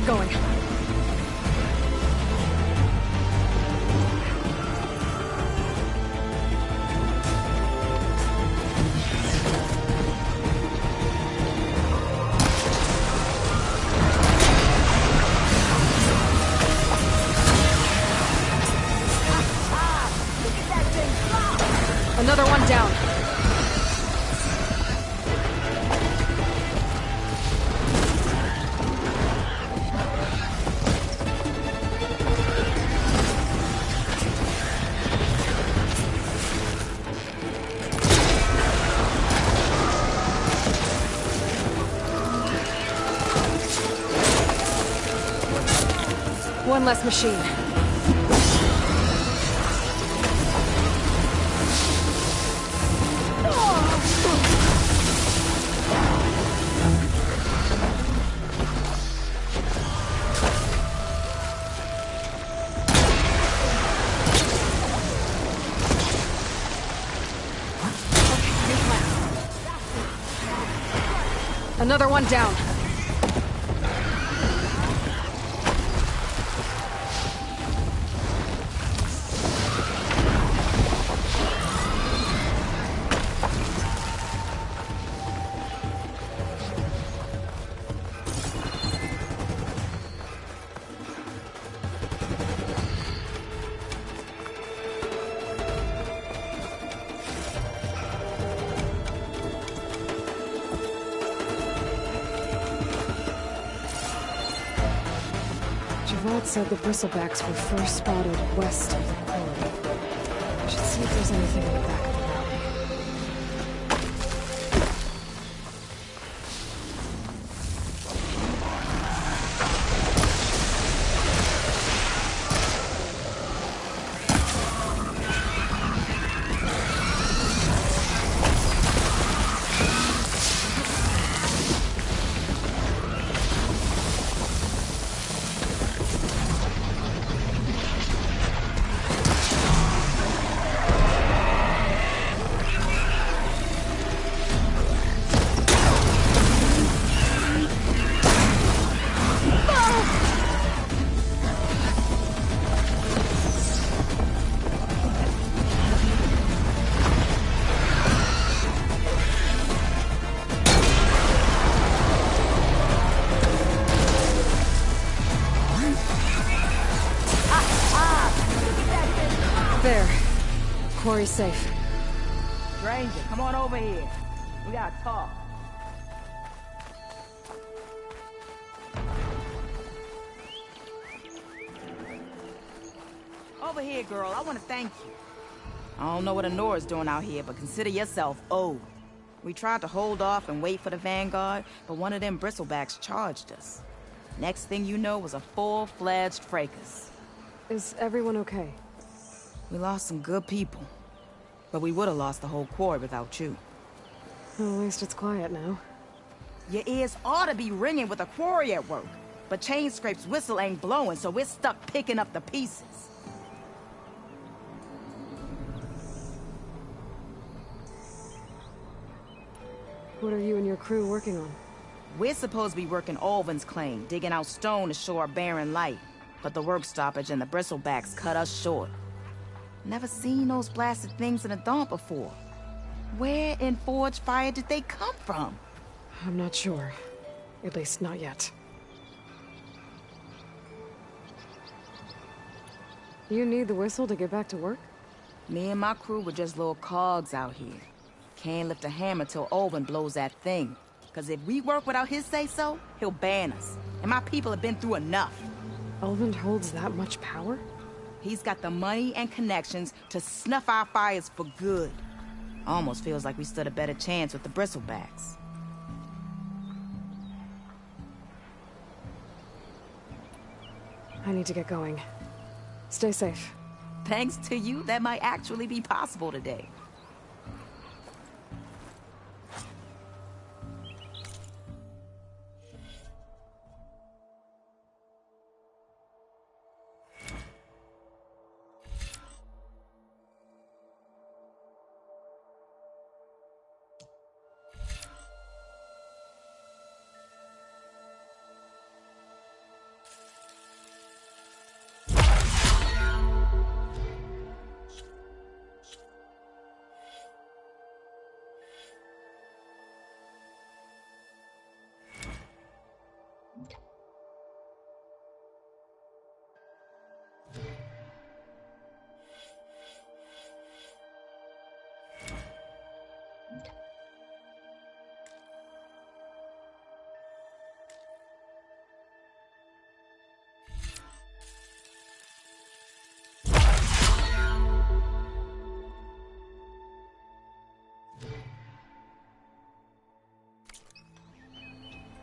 Going. Another one down. One less machine. Another one down. scout said the bristlebacks were first spotted west of the quarry. I should see if there's anything in the back of the valley. There. Quarry's safe. Stranger, come on over here. We gotta talk. Over here, girl. I want to thank you. I don't know what Honora's doing out here, but consider yourself owed. We tried to hold off and wait for the Vanguard, but one of them bristlebacks charged us. Next thing you know was a full-fledged fracas. Is everyone okay? We lost some good people, but we would have lost the whole quarry without you. Well, at least it's quiet now. Your ears ought to be ringing with a quarry at work, but Chainscrape's whistle ain't blowing, so we're stuck picking up the pieces. What are you and your crew working on? We're supposed to be working Alvin's claim, digging out stone to show our barren light, but the work stoppage and the bristlebacks cut us short. Never seen those blasted things in the dawn before. Where in Forge Fire did they come from? I'm not sure. At least not yet. You need the whistle to get back to work? Me and my crew were just little cogs out here. Can't lift a hammer till Olvin blows that thing. Cause if we work without his say-so, he'll ban us. And my people have been through enough. Olvin holds that much power? He's got the money and connections to snuff our fires for good. Almost feels like we stood a better chance with the bristlebacks. I need to get going. Stay safe. Thanks to you, that might actually be possible today.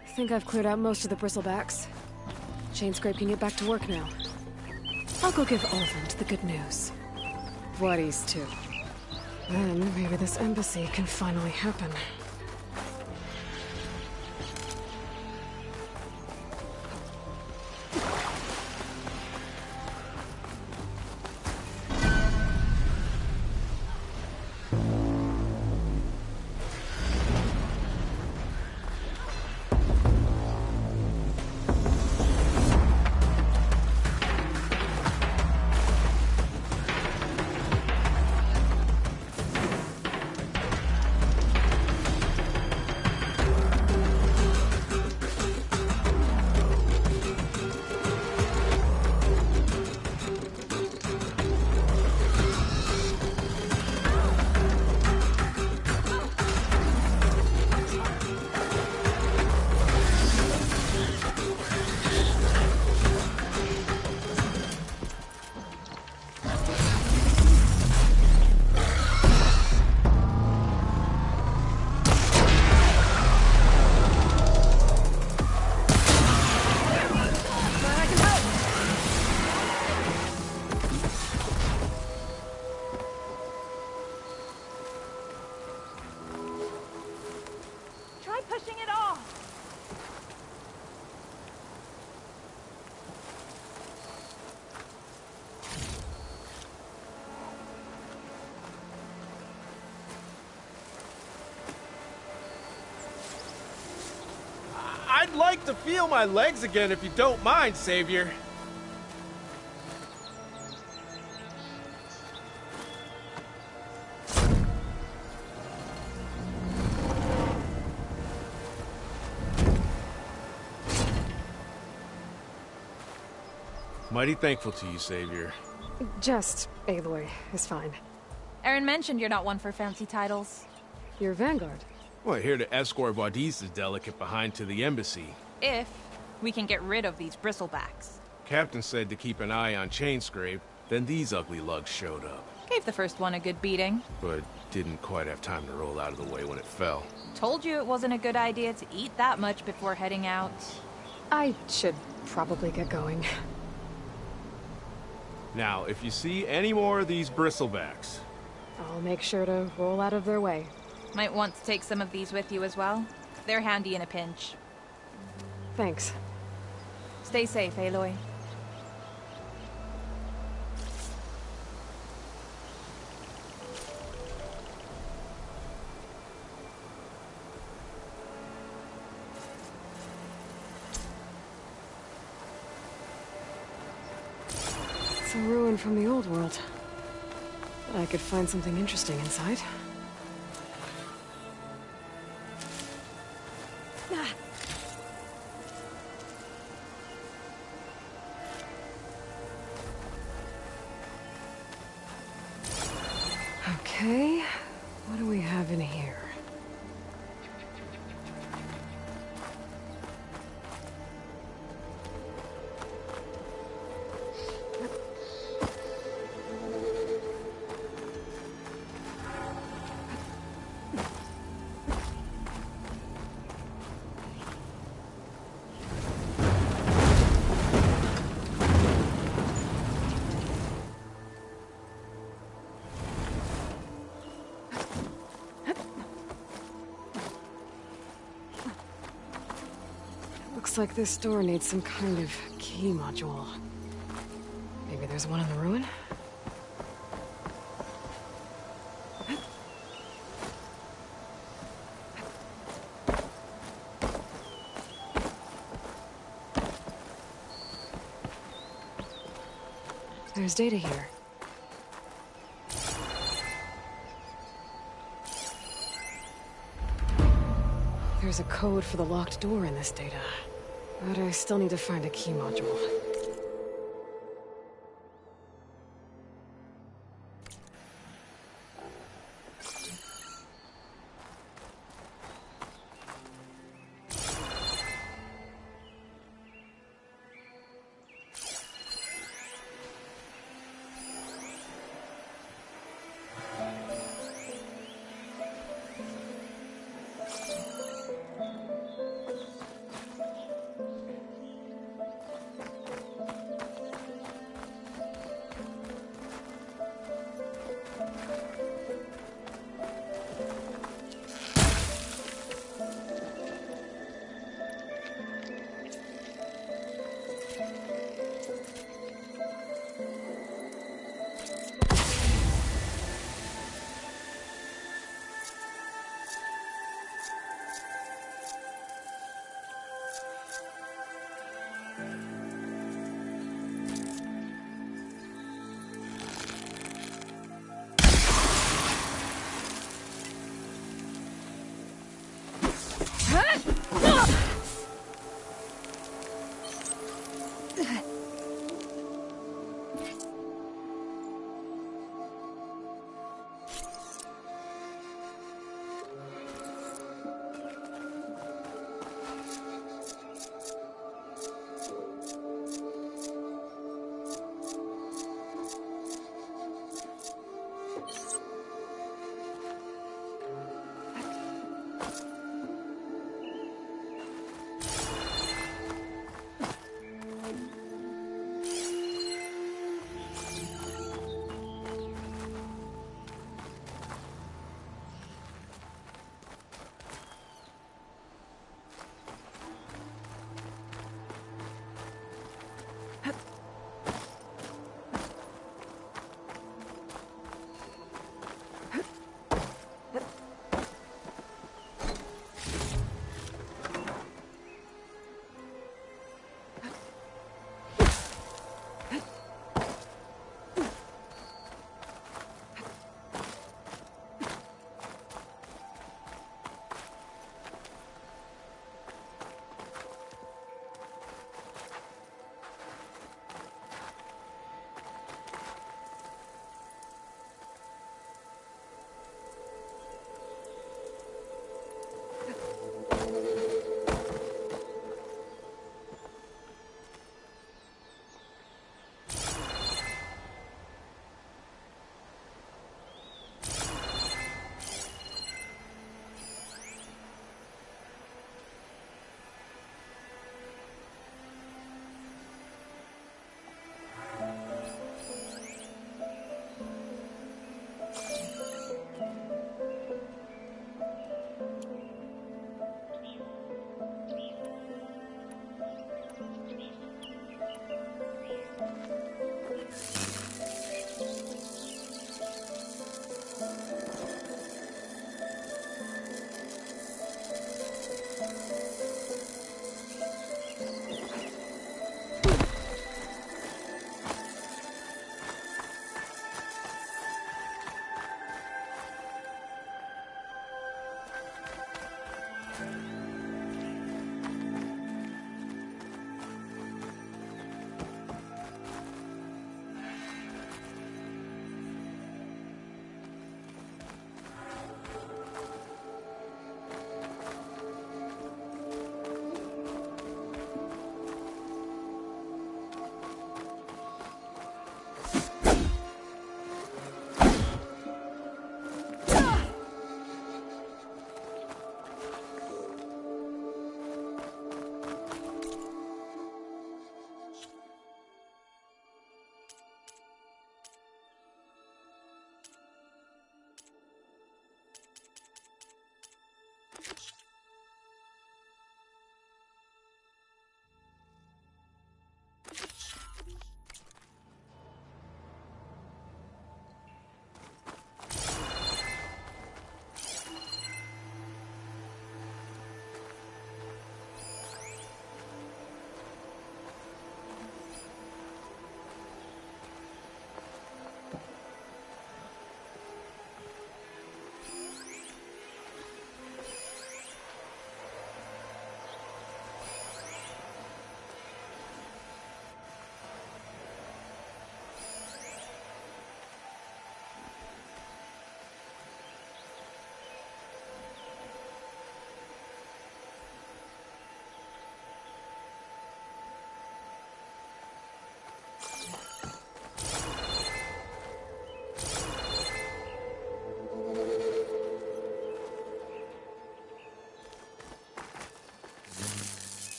I think I've cleared out most of the bristlebacks. Chainscrape can get back to work now. I'll go give Olvin the good news. Bloodies, too. Then maybe this embassy can finally happen. I'd like to feel my legs again if you don't mind, Savior. Mighty thankful to you, Savior. Just Aloy is fine. Aaron mentioned you're not one for fancy titles. You're Vanguard. Well, here to escort Vaudise's delicate behind to the embassy. If we can get rid of these bristlebacks. Captain said to keep an eye on Chainscrape, then these ugly lugs showed up. Gave the first one a good beating. But didn't quite have time to roll out of the way when it fell. Told you it wasn't a good idea to eat that much before heading out. I should probably get going. Now, if you see any more of these bristlebacks... I'll make sure to roll out of their way. Might want to take some of these with you as well. They're handy in a pinch. Thanks. Stay safe, Aloy. It's a ruin from the old world. But I could find something interesting inside. Okay, what do we have in here? Looks like this door needs some kind of key module. Maybe there's one in the ruin? There's data here. There's a code for the locked door in this data. But I still need to find a key module.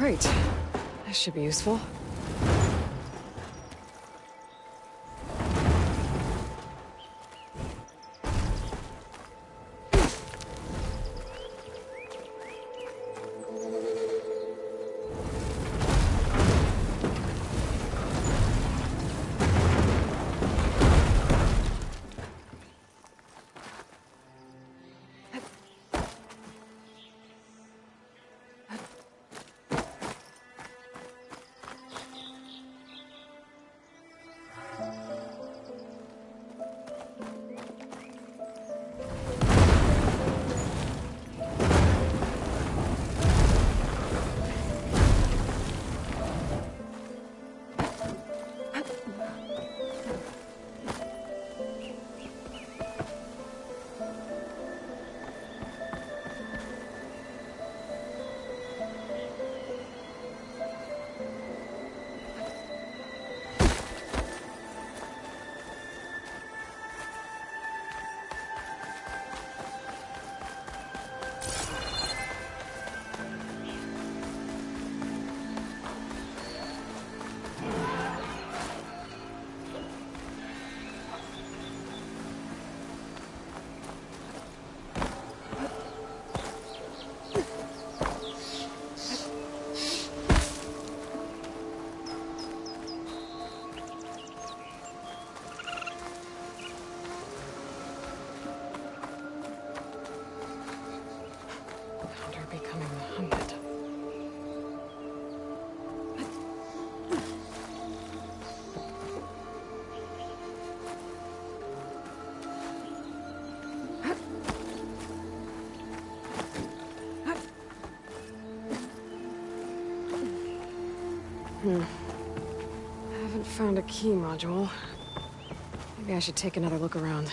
Great. That should be useful. I haven't found a key module. Maybe I should take another look around.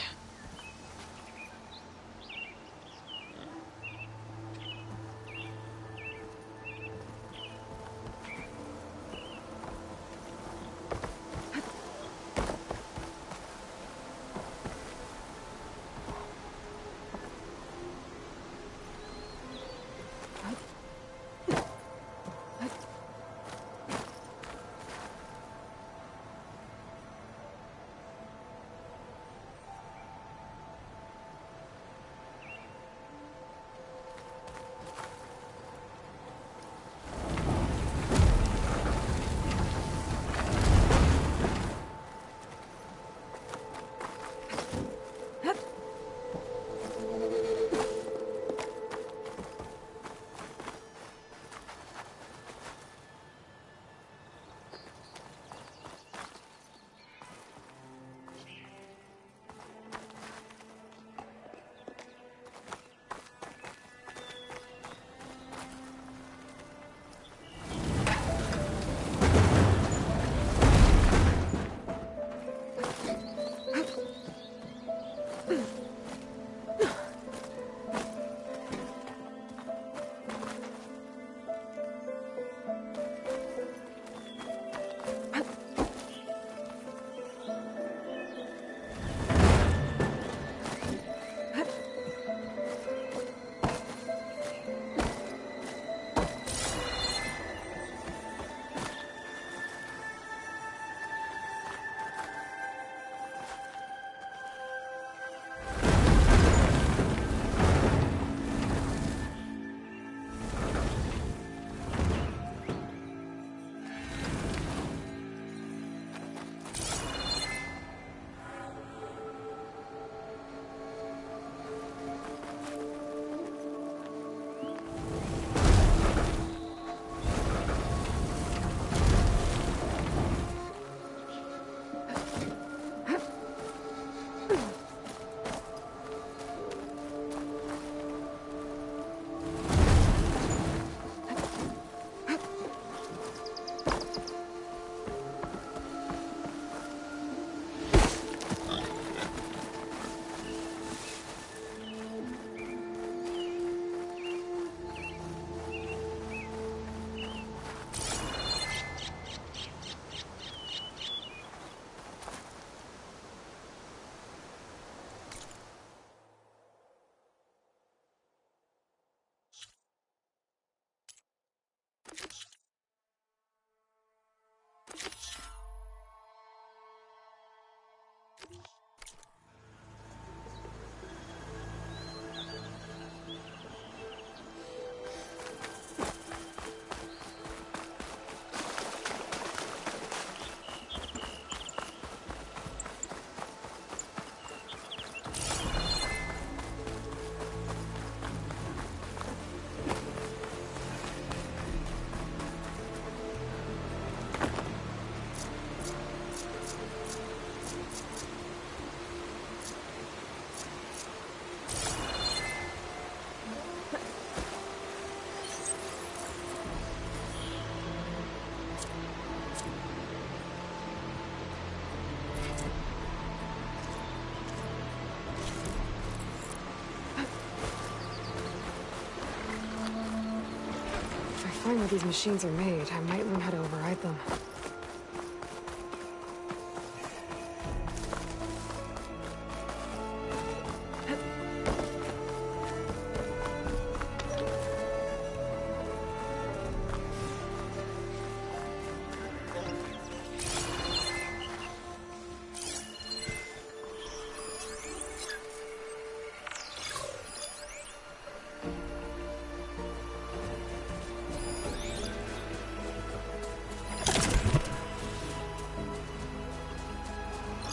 Find where these machines are made, I might learn how to override them.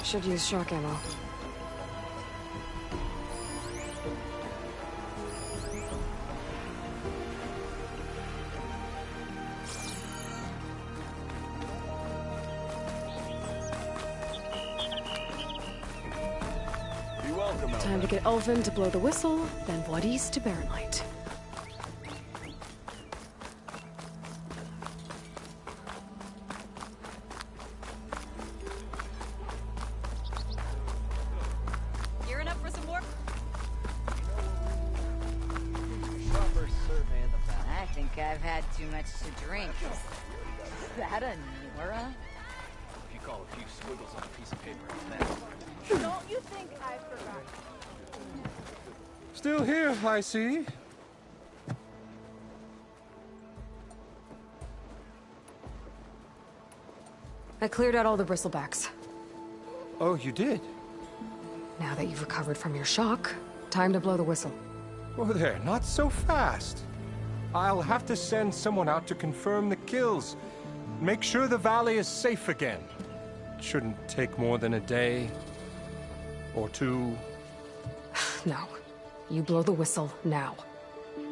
Should use shock ammo. Be welcome, Time to get Ulvin to blow the whistle, then Blood East to Barren Light. too much to drink. Is that a Nora? If you call a few squiggles on a piece of paper, it's that. Don't you think I forgot? Still here, I see. I cleared out all the bristlebacks. Oh, you did? Now that you've recovered from your shock, time to blow the whistle. Oh, there, not so fast. I'll have to send someone out to confirm the kills. Make sure the valley is safe again. It shouldn't take more than a day. Or two. No. You blow the whistle now.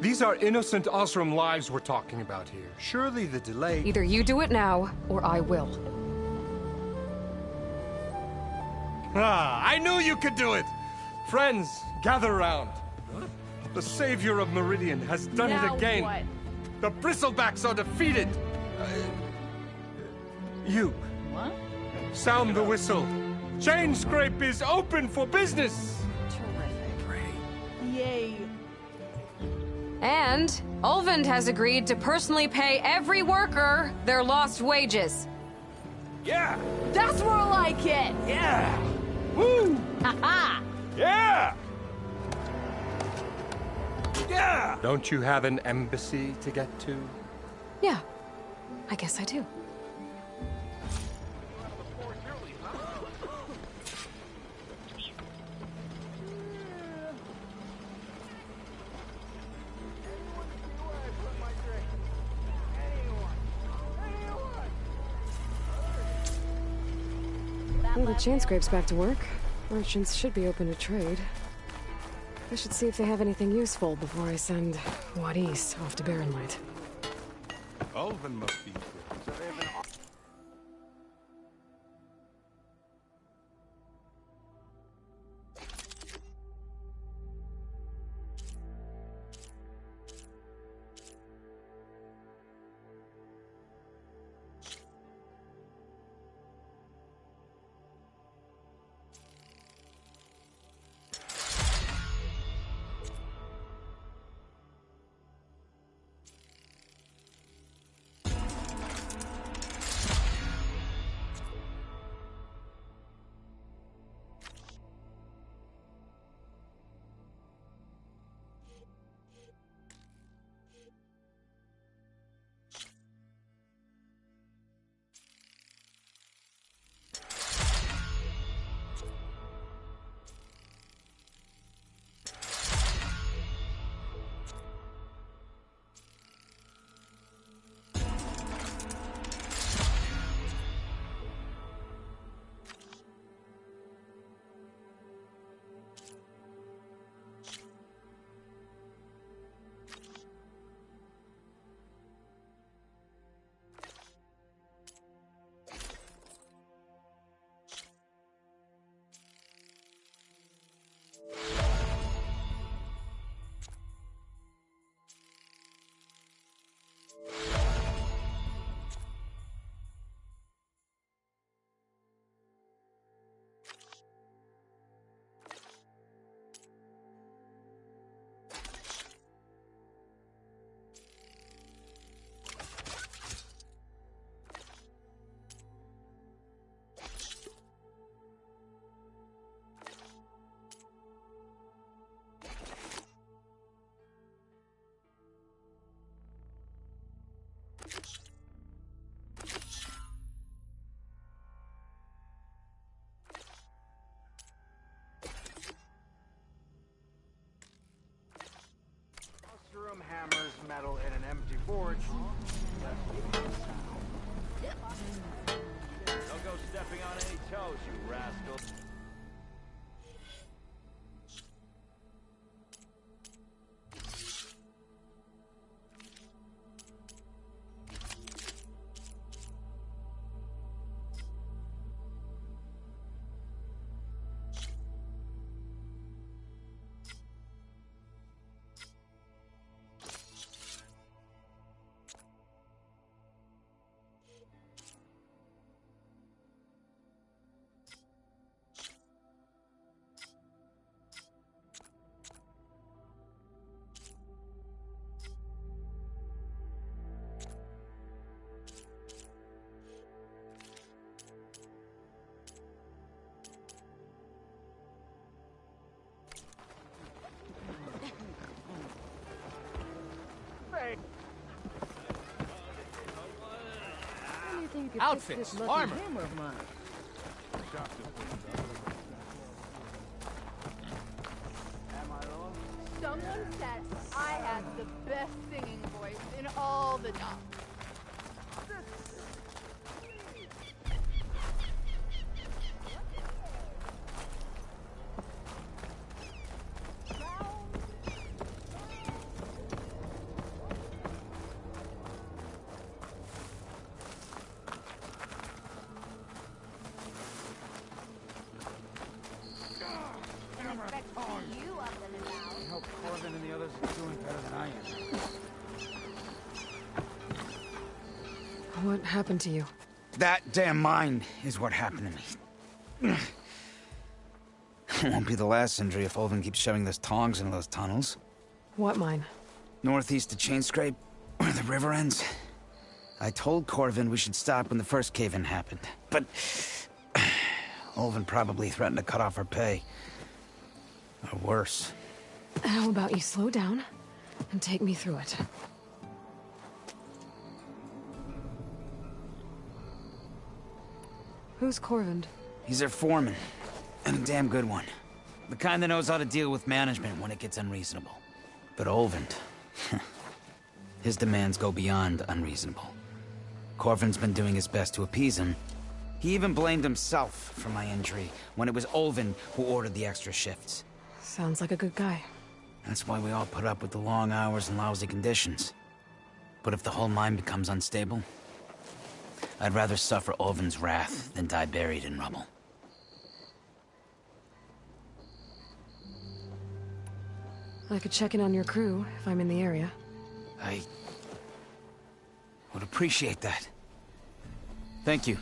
These are innocent Osram lives we're talking about here. Surely the delay... Either you do it now, or I will. Ah, I knew you could do it! Friends, gather around. The savior of Meridian has done it again. What? The bristlebacks are defeated. You. What? Sound the whistle. Chain Scrape is open for business. Yay. And Ulvund has agreed to personally pay every worker their lost wages. Yeah! That's more like it! Yeah! Woo! Ha-ha! Yeah! Yeah! Don't you have an embassy to get to? Yeah. I guess I do. Well, the chain scrape's back to work. Merchants should be open to trade. I should see if they have anything useful before I send Wadis off to Barren Light. Ulvin must be quick. Room hammers metal in an empty forge. Don't go stepping on any toes, you rascal. outfits, armor. Someone said I had the best singing voice in all the docks. I hope Corbin and the others are doing better than I am. What happened to you? That damn mine is what happened to me. It won't be the last injury if Olvin keeps shoving those tongs into those tunnels. What mine? Northeast of Chainscrape, where the river ends. I told Corvin we should stop when the first cave-in happened, but Olvin probably threatened to cut off our pay. Or worse. How about you slow down and take me through it? Who's Corvind? He's their foreman, and a damn good one. The kind that knows how to deal with management when it gets unreasonable. But Olvin, his demands go beyond unreasonable. Corvin's been doing his best to appease him. He even blamed himself for my injury when it was Olvin who ordered the extra shifts. Sounds like a good guy. That's why we all put up with the long hours and lousy conditions. But if the whole mine becomes unstable, I'd rather suffer Olvin's wrath than die buried in rubble. I could check in on your crew if I'm in the area. I would appreciate that. Thank you.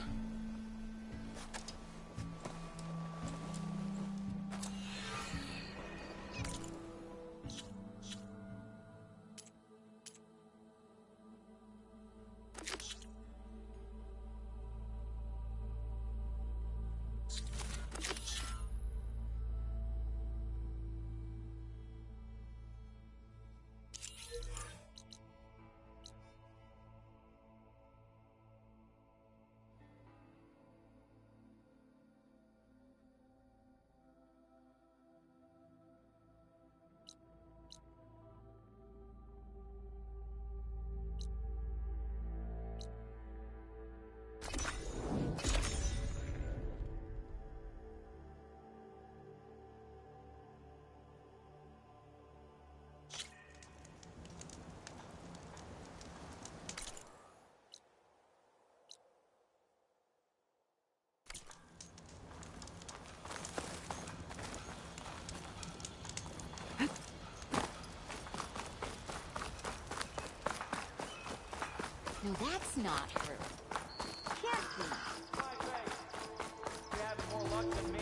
No, that's not true. Can't be. You having more luck than me?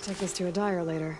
Take this to a dyer later.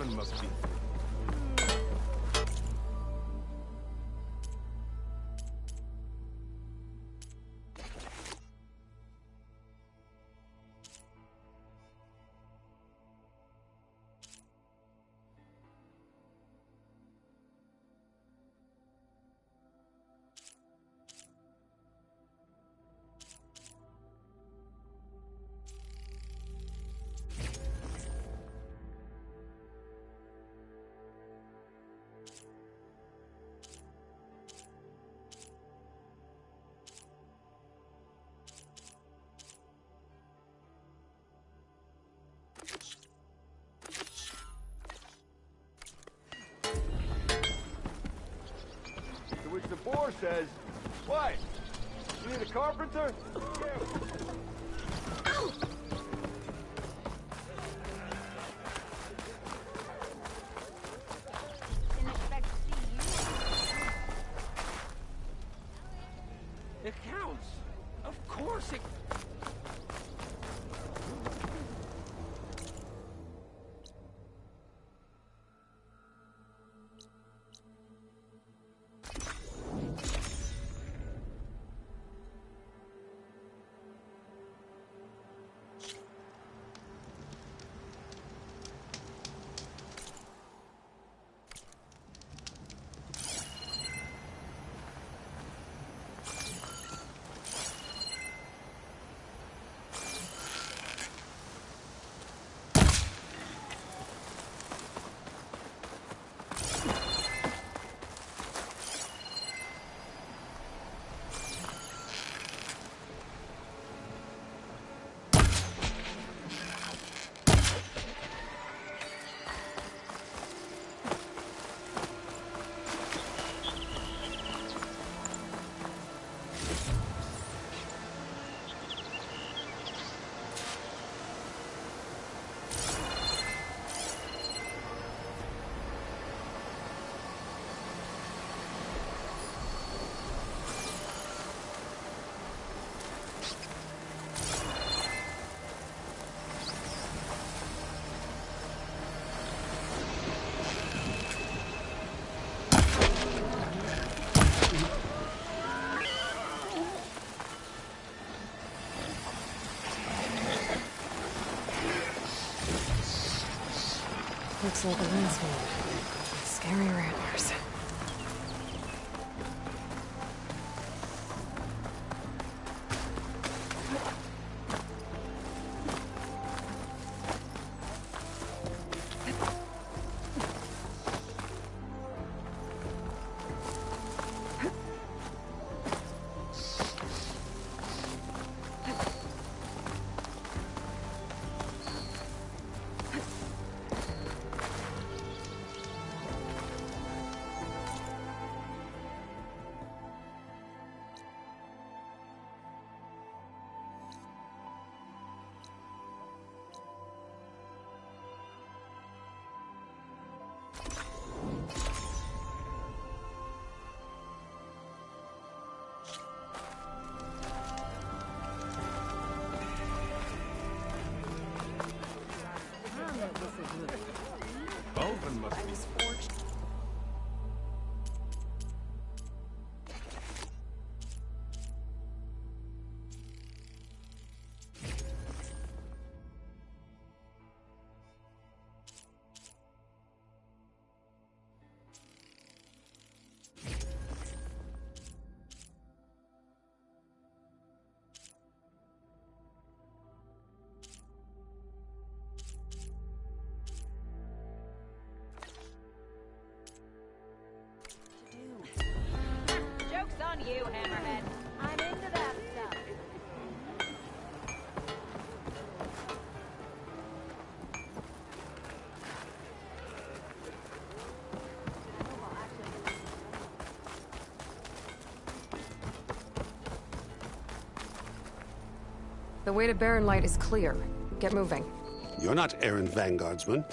Ulvin must be. To which the boar says, "What? You need a carpenter?" It counts. Of course it... Looks like a landscape. Scary rattlers. Ulvin must be. Joke's on you, Hammerhead. I'm into that stuff. The way to Barren Light is clear. Get moving. You're not errant vanguardsman.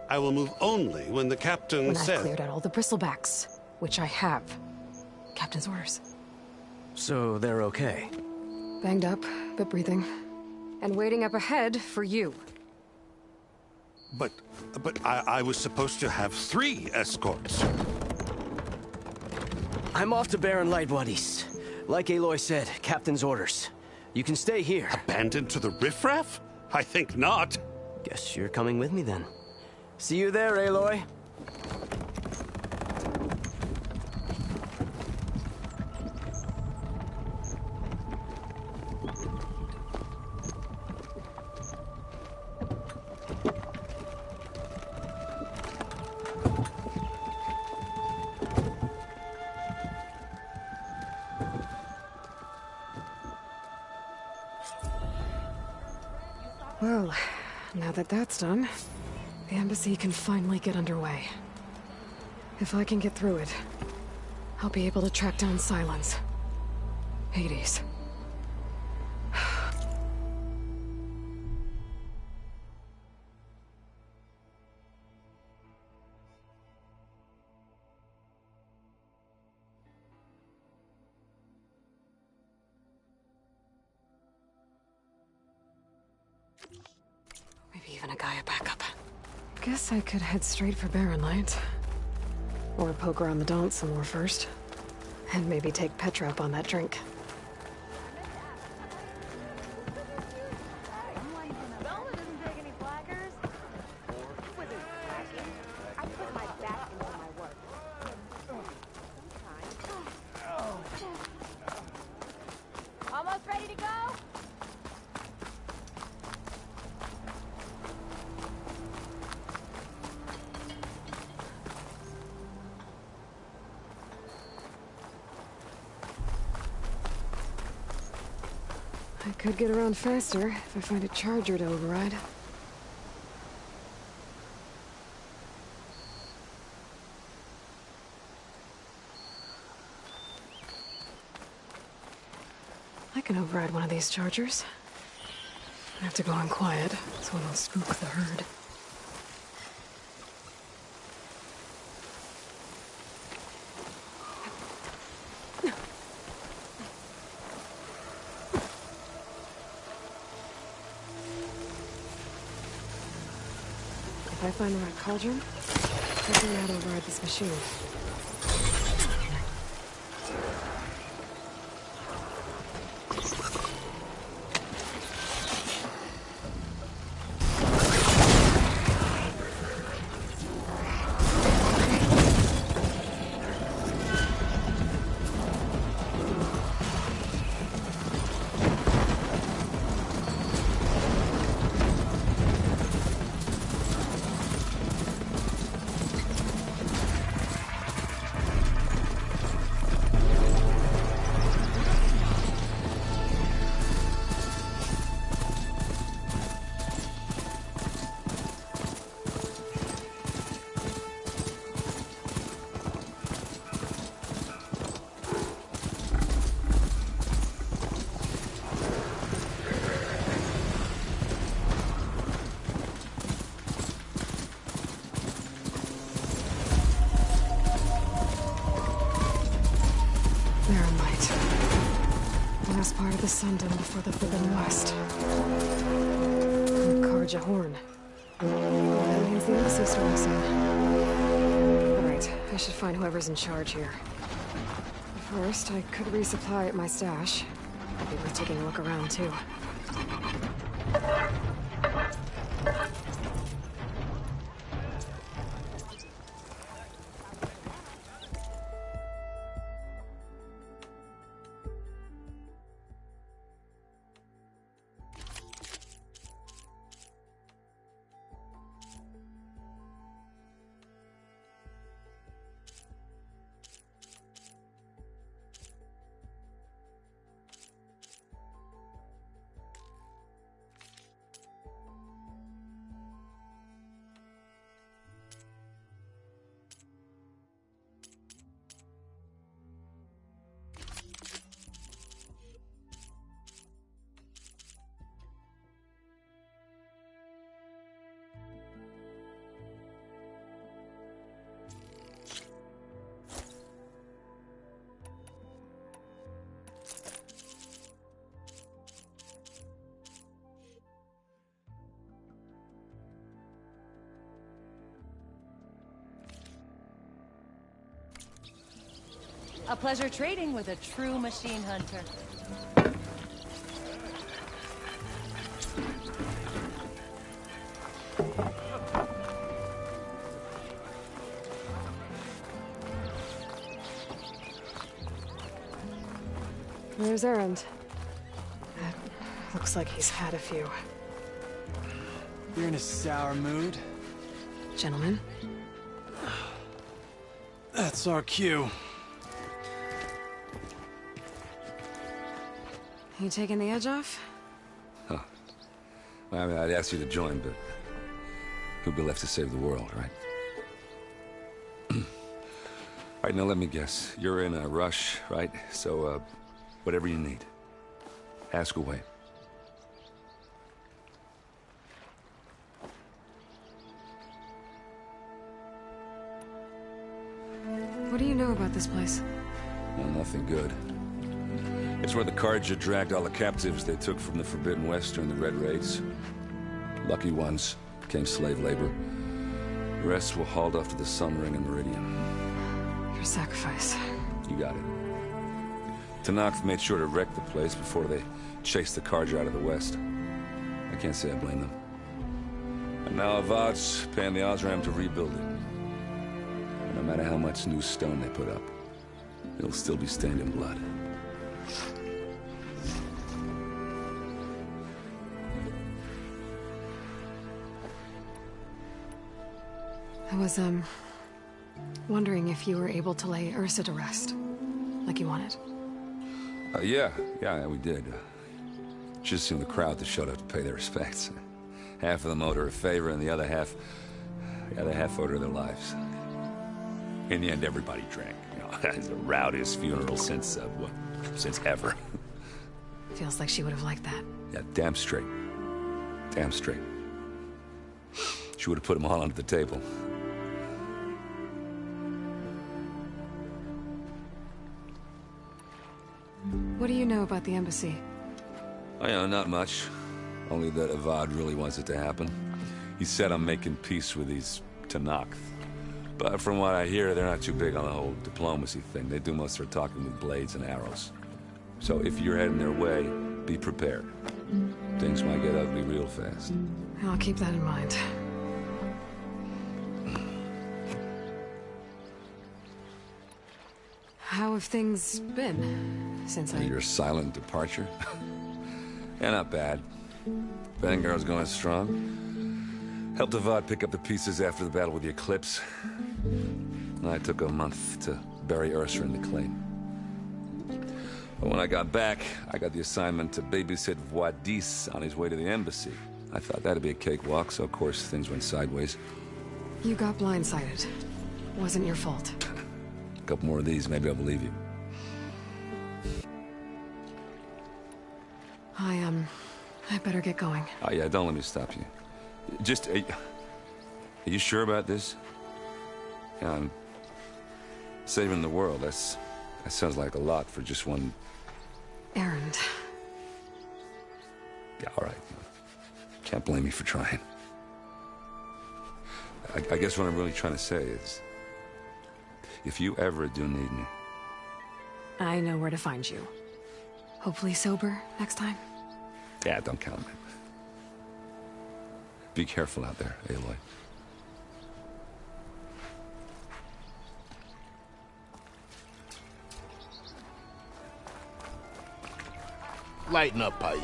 I will move only when the captain When says... I've cleared out all the bristlebacks, which I have. Captain's orders. So they're okay? Banged up, but breathing. And waiting up ahead for you. But I was supposed to have 3 escorts. I'm off to Barren Light, buddies. Like Aloy said, captain's orders. You can stay here. Abandoned to the riffraff? I think not. Guess you're coming with me then. See you there, Aloy. Well, now that that's done, the embassy can finally get underway. If I can get through it, I'll be able to track down Silence. Hades. Maybe even a Gaia backup. Guess I could head straight for Barren Light. Or poke around the Daunt some more first. And maybe take Petra up on that drink. Almost ready to go? I could get around faster if I find a charger to override. I can override one of these chargers. I have to go in quiet, so I don't spook the herd. If I find the right cauldron, I'll figure out how to override this machine. Barren Light. Last part of the Sundom before the Forbidden West. Karja Horn. That means the embassy storm cell. Alright, I should find whoever's in charge here. First, I could resupply at my stash. I'd be worth taking a look around, too. A pleasure trading with a true machine hunter. There's Erend. Looks like he's had a few. You're in a sour mood? Gentlemen? That's our cue. You taking the edge off? Huh. Well, I mean, I'd ask you to join, but who'd be left to save the world, right? All right, now let me guess. You're in a rush, right? So, whatever you need, ask away. What do you know about this place? Well, nothing good. It's where the Carja dragged all the captives they took from the Forbidden West during the Red Raids. Lucky ones became slave labor. The rest were hauled off to the Sun Ring and Meridian. Your sacrifice. You got it. Tanakh made sure to wreck the place before they chased the Carja out of the West. I can't say I blame them. And now Avad's paying the Osram to rebuild it. And no matter how much new stone they put up, it'll still be stained in blood. I was, wondering if you were able to lay Ursa to rest, like you wanted. Yeah, we did. Just seen the crowd that showed up to pay their respects. Half of them owed her a favor, and the other half owed her their lives. In the end, everybody drank. You know, it's the rowdiest funeral since ever. Feels like she would have liked that. Yeah, damn straight. Damn straight. She would have put them all under the table. What do you know about the embassy? Oh, yeah, not much. Only that Avad really wants it to happen. He said I'm making peace with these Tanakh. But from what I hear, they're not too big on the whole diplomacy thing. They do most of their talking with blades and arrows. So if you're heading their way, be prepared. Things might get ugly real fast. I'll keep that in mind. How have things been since Your silent departure? Yeah, not bad. Vanguard's going strong. Helped Avad pick up the pieces after the battle with the Eclipse. And I took a month to bury Ursa in the claim. But when I got back, I got the assignment to babysit Wadis on his way to the embassy. I thought that'd be a cakewalk, so of course things went sideways. You got blindsided. Wasn't your fault. A couple more of these, maybe I'll believe you. I better get going. Oh yeah, don't let me stop you. Just, are you sure about this? Yeah, I'm saving the world. That sounds like a lot for just one... Erend. Yeah, all right. Can't blame me for trying. I guess what I'm really trying to say is, if you ever do need me... I know where to find you. Hopefully sober next time. Yeah, don't count on it. Be careful out there, Aloy. Lighten up, Paiv.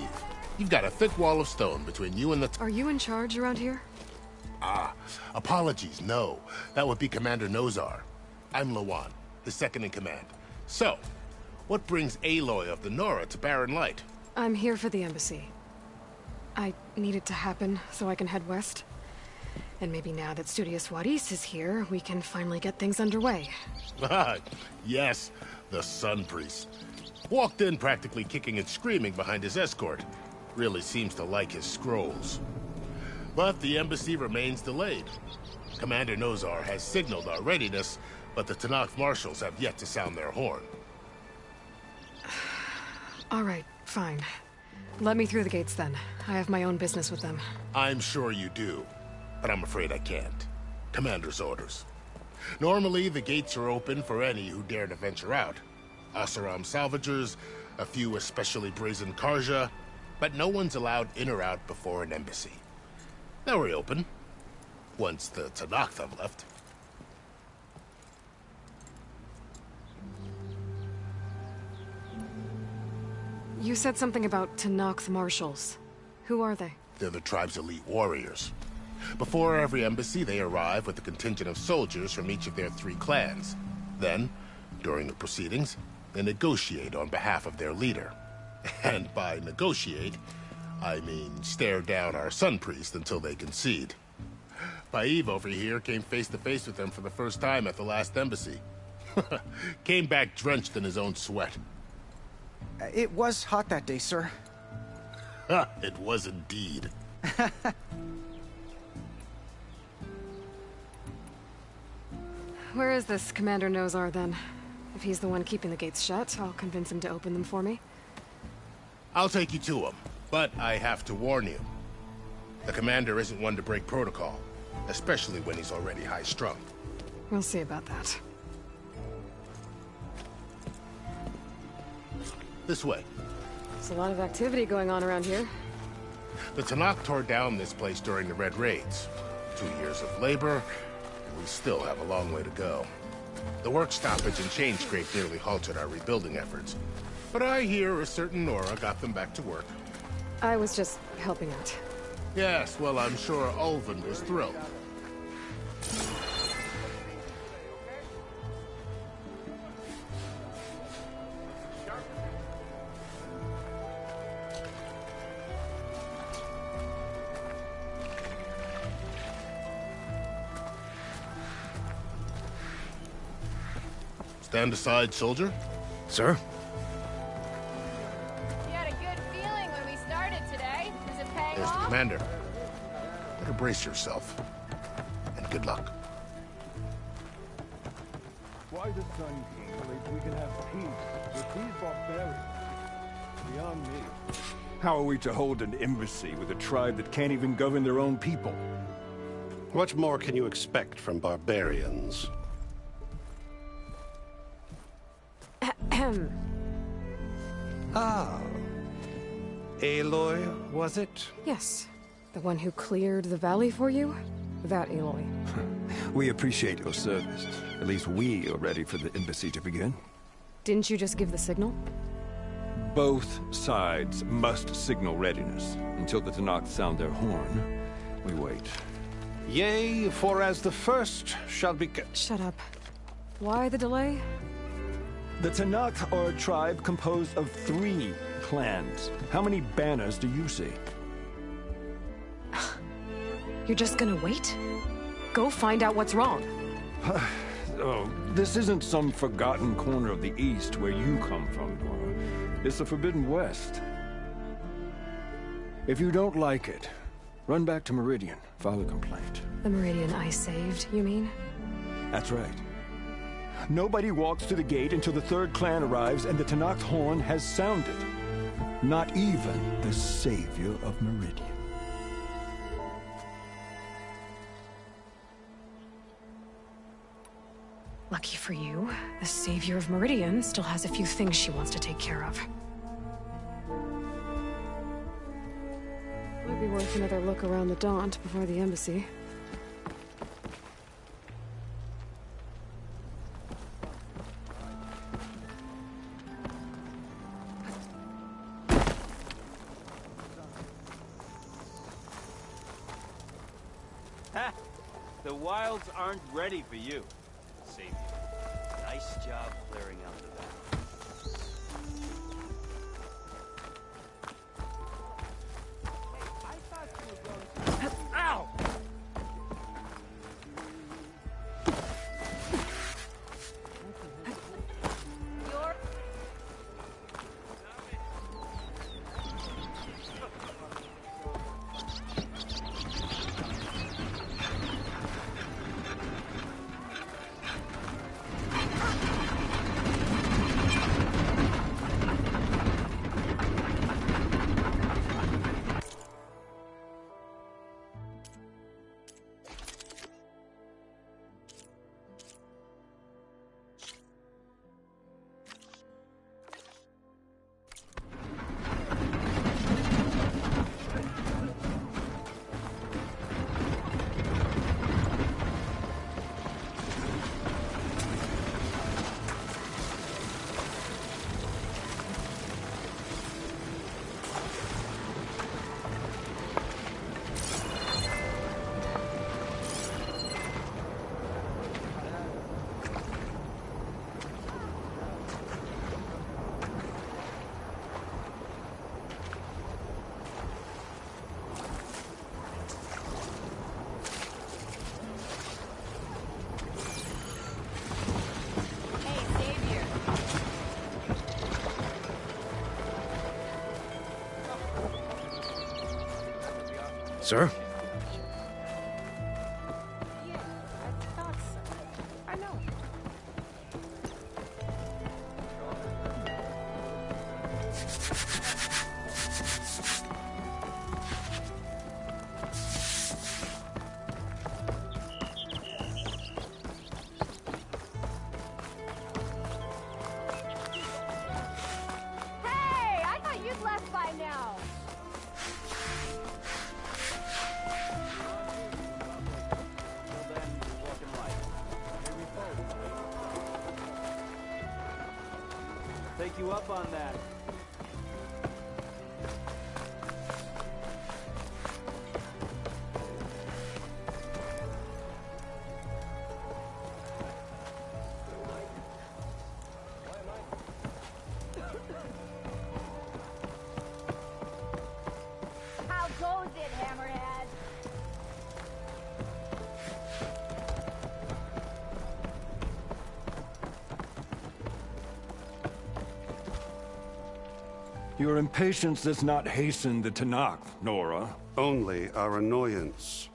You've got a thick wall of stone between you and the... Are you in charge around here? Ah, apologies, no. That would be Commander Nozar. I'm Lawan, his second-in-command. So, what brings Aloy of the Nora to Barren Light? I'm here for the embassy. I need it to happen so I can head west. And maybe now that Studious Wadis is here, we can finally get things underway. Ah, yes, the Sun Priest. Walked in practically kicking and screaming behind his escort. Really seems to like his scrolls. But the embassy remains delayed. Commander Nozar has signaled our readiness, but the Tanakh marshals have yet to sound their horn. All right, fine. Let me through the gates then. I have my own business with them. I'm sure you do, but I'm afraid I can't. Commander's orders. Normally, the gates are open for any who dare to venture out, Asaram salvagers, a few especially brazen Karja, but no one's allowed in or out before an embassy. Now we're open, once the Tanakh have left. You said something about Tanakh marshals. Who are they? They're the tribe's elite warriors. Before every embassy, they arrive with a contingent of soldiers from each of their 3 clans. Then, during the proceedings, they negotiate on behalf of their leader. And by negotiate, I mean stare down our sun priest until they concede. Paiv over here came face to face with them for the first time at the last embassy. Came back drenched in his own sweat. It was hot that day, sir. It was indeed. Where is this Commander Nozar, then? If he's the one keeping the gates shut, I'll convince him to open them for me. I'll take you to him, but I have to warn you. The commander isn't one to break protocol, especially when he's already high-strung. We'll see about that. This way. There's a lot of activity going on around here. The Tanakh tore down this place during the Red Raids. 2 years of labor, and we still have a long way to go. The work stoppage and chain scrape nearly halted our rebuilding efforts. But I hear a certain Nora got them back to work. I was just helping out. Yes, well, I'm sure Ulvin was thrilled. Stand aside, soldier. Sir? You had a good feeling when we started today. Is it paying There's the off? commander. Better brace yourself. And good luck. Why the Sun King believes we can have peace with these barbarians? Beyond me. How are we to hold an embassy with a tribe that can't even govern their own people? What more can you expect from barbarians? Ah. Aloy, was it? Yes. The one who cleared the valley for you? That Aloy. We appreciate your service. At least we are ready for the embassy to begin. Didn't you just give the signal? Both sides must signal readiness. Until the Tanakh sound their horn, we wait. Yea, for as the first shall be... Shut up. Why the delay? The Tanakh are a tribe composed of 3 clans. How many banners do you see? You're just gonna wait? Go find out what's wrong. Oh, this isn't some forgotten corner of the East where you come from, Nora. It's the Forbidden West. If you don't like it, run back to Meridian, file a complaint. The Meridian I saved, you mean? That's right. Nobody walks to the gate until the 3rd clan arrives and the Tanakh horn has sounded. Not even the savior of Meridian. Lucky for you, the savior of Meridian still has a few things she wants to take care of. Might be worth another look around the Daunt before the embassy. Ha! The wilds aren't ready for you, Savior. Nice job clearing out the valley. Ow! Sir? I know. Hey, I thought you'd left by now. Take you up on that. How goes it, Hammerhead? Your impatience does not hasten the Tanakh, Nora. Only our annoyance.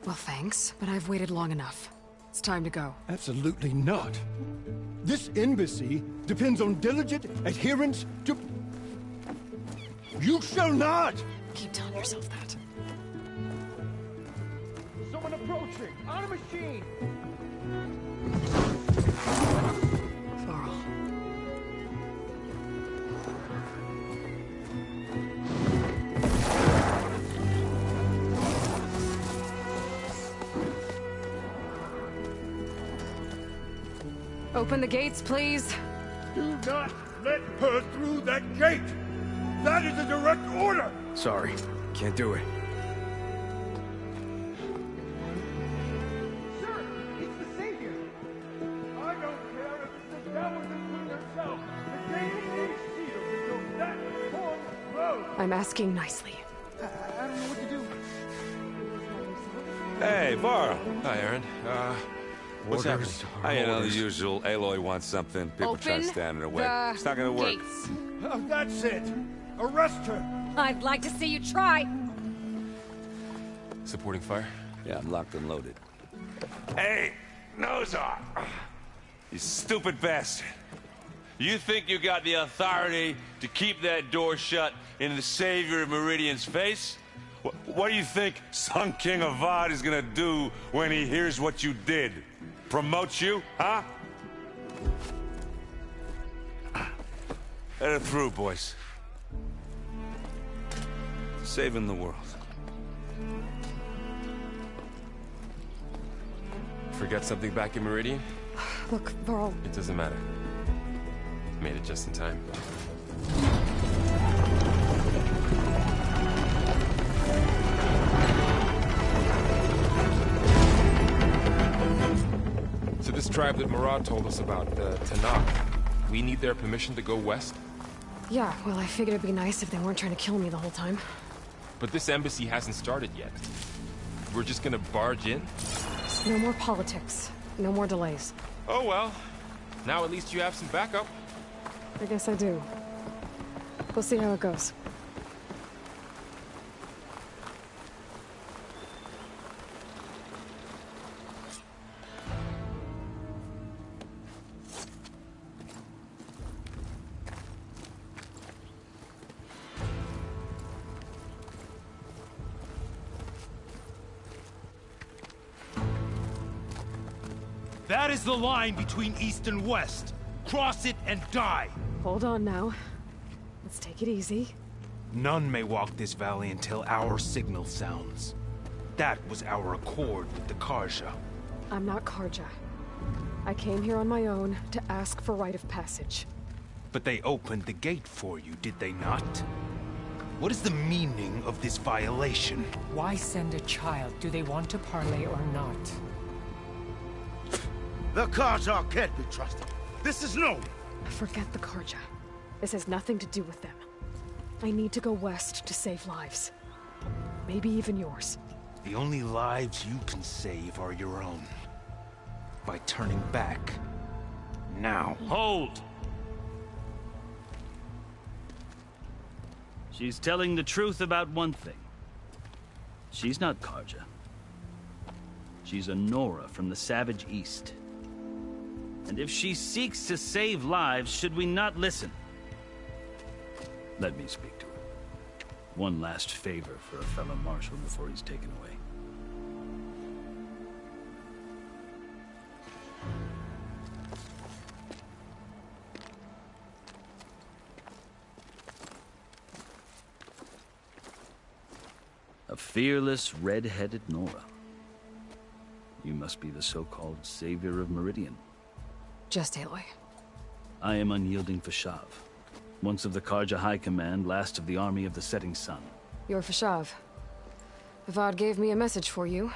Well, thanks, but I've waited long enough. It's time to go. Absolutely not. This embassy depends on diligent adherence to... You shall not! Keep telling yourself that. Someone approaching! On a machine! Varl. Open the gates, please. Do not let her through that gate! That is a direct order! Sorry. Can't do it. Sir, it's the Savior! I don't care if it's the devil include herself. The gate is sealed until that horn blows. I'm asking nicely. I don't know what to do. Hey, Varl. Hi, Aaron. What's happening? You know, the usual. Aloy wants something. People try to Open stand in her way. the It's not gonna work. gates. That's it! Arrest her! I'd like to see you try. Supporting fire? Yeah, I'm locked and loaded. Hey, Nozar! You stupid bastard. You think you got the authority to keep that door shut in the Savior of Meridian's face? What do you think Sun King Avad is gonna do when he hears what you did? Promote you, huh? Let her through, boys. Saving the world. Forget something back in Meridian? Look, Varl. It doesn't matter. Made it just in time. So this tribe that Murad told us about, the Tanakh, we need their permission to go west? Yeah, well, I figured it'd be nice if they weren't trying to kill me the whole time. But this embassy hasn't started yet. We're just gonna barge in? No more politics. No more delays. Oh well. Now at least you have some backup. I guess I do. We'll see how it goes. That is the line between East and West. Cross it and die. Hold on now. Let's take it easy. None may walk this valley until our signal sounds. That was our accord with the Karja. I'm not Karja. I came here on my own to ask for rite of passage. But they opened the gate for you, did they not? What is the meaning of this violation? Why send a child? Do they want to parley or not? The Karja can't be trusted. This is known. Forget the Karja. This has nothing to do with them. I need to go west to save lives. Maybe even yours. The only lives you can save are your own. By turning back. Now. Hold! She's telling the truth about one thing. She's not Karja. She's a Nora from the Savage East. And if she seeks to save lives, should we not listen? Let me speak to her. One last favor for a fellow marshal before he's taken away. A fearless, red-headed Nora. You must be the so-called savior of Meridian. Just Aloy. I am unyielding Fashav. Once of the Karja High Command, last of the army of the Setting Sun. You're Fashav. Avad gave me a message for you.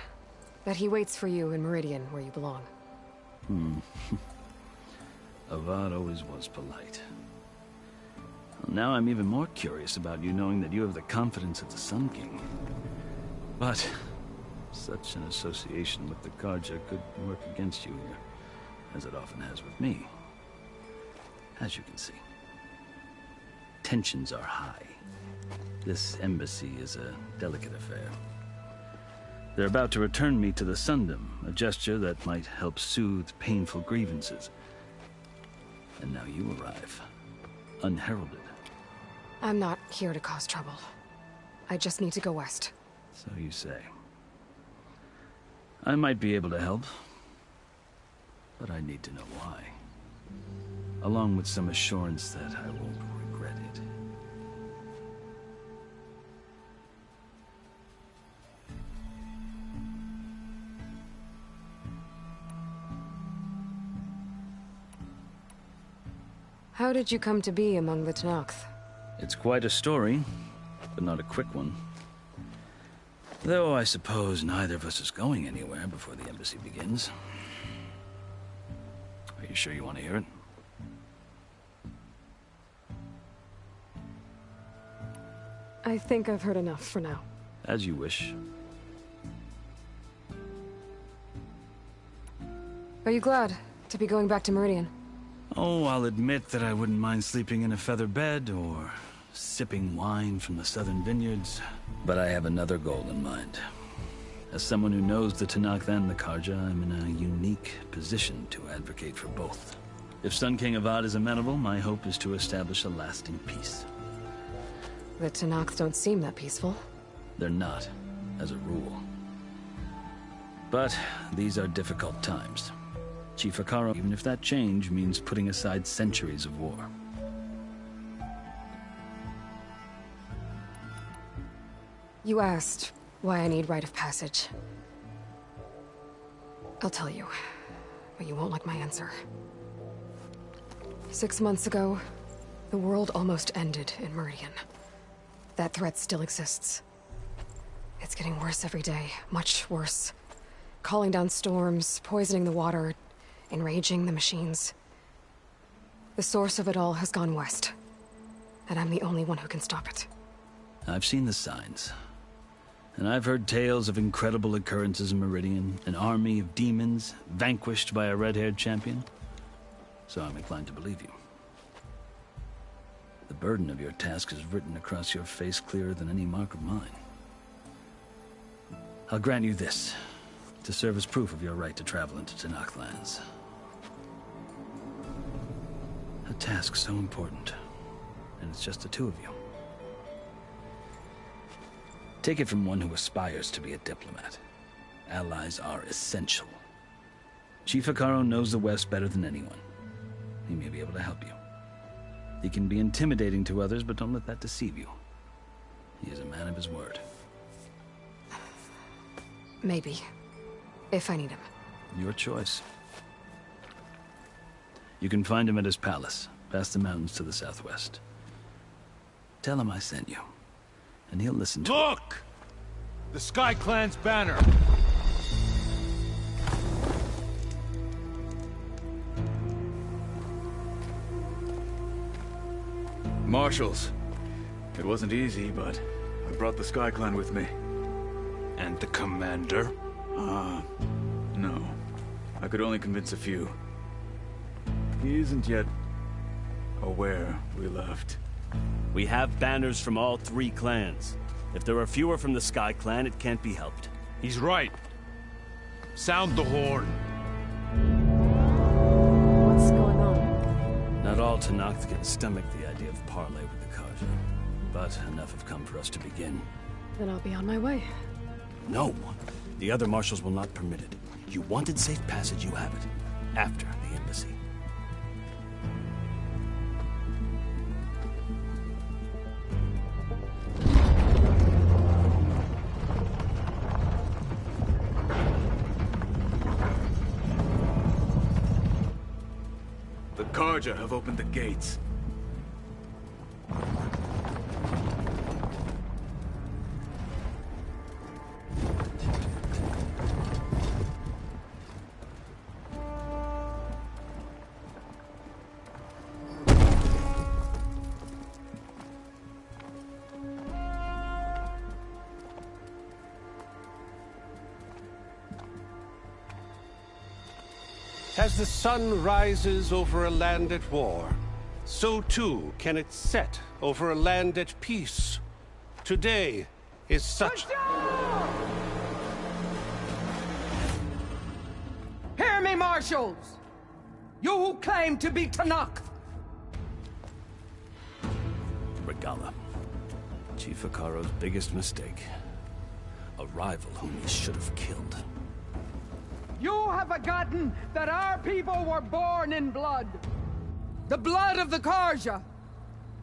That he waits for you in Meridian, where you belong. Avad always was polite. Well, now I'm even more curious about you knowing that you have the confidence of the Sun King. But such an association with the Karja could work against you here, as it often has with me. As you can see. Tensions are high. This embassy is a delicate affair. They're about to return me to the Sundom, a gesture that might help soothe painful grievances. And now you arrive, unheralded. I'm not here to cause trouble. I just need to go west. So you say. I might be able to help, but I need to know why. Along with some assurance that I won't regret it. How did you come to be among the Tenakth? It's quite a story, but not a quick one. Though I suppose neither of us is going anywhere before the embassy begins. Are you sure you want to hear it? I think I've heard enough for now. As you wish. Are you glad to be going back to Meridian? Oh, I'll admit that I wouldn't mind sleeping in a feather bed or sipping wine from the southern vineyards. But I have another goal in mind. As someone who knows the Tenakth and the Karja, I'm in a unique position to advocate for both. If Sun King Avad is amenable, my hope is to establish a lasting peace. The Tenakth don't seem that peaceful. They're not, as a rule. But these are difficult times. Chief Akaro, even if that change means putting aside centuries of war. You asked why I need rite of passage. I'll tell you, but you won't like my answer. 6 months ago, the world almost ended in Meridian. That threat still exists. It's getting worse every day, much worse. Calling down storms, poisoning the water, enraging the machines. The source of it all has gone west, and I'm the only one who can stop it. I've seen the signs. And I've heard tales of incredible occurrences in Meridian, an army of demons vanquished by a red-haired champion. So I'm inclined to believe you. The burden of your task is written across your face clearer than any mark of mine. I'll grant you this, to serve as proof of your right to travel into Tenakth lands. A task so important, and it's just the two of you. Take it from one who aspires to be a diplomat. Allies are essential. Chief Akaro knows the West better than anyone. He may be able to help you. He can be intimidating to others, but don't let that deceive you. He is a man of his word. Maybe. If I need him. Your choice. You can find him at his palace, past the mountains to the southwest. Tell him I sent you, and he'll listen to it. Look! The Sky Clan's banner! Marshals. It wasn't easy, but I brought the Sky Clan with me. And the commander? No. I could only convince a few. He isn't yet aware we left. We have banners from all 3 clans. If there are fewer from the Sky Clan, it can't be helped. He's right. Sound the horn. What's going on? Not all Tenakth can stomach the idea of parley with the Karja. But enough have come for us to begin. Then I'll be on my way. No! The other marshals will not permit it. You wanted safe passage, you have it. After the embassy. The Karja have opened the gates. As the sun rises over a land at war, so too can it set over a land at peace. Today is such... Hear me, marshals! You who claim to be Tenakth! Regala. Chief Hikaro's biggest mistake. A rival whom he should have killed. You have forgotten that our people were born in blood. The blood of the Karja.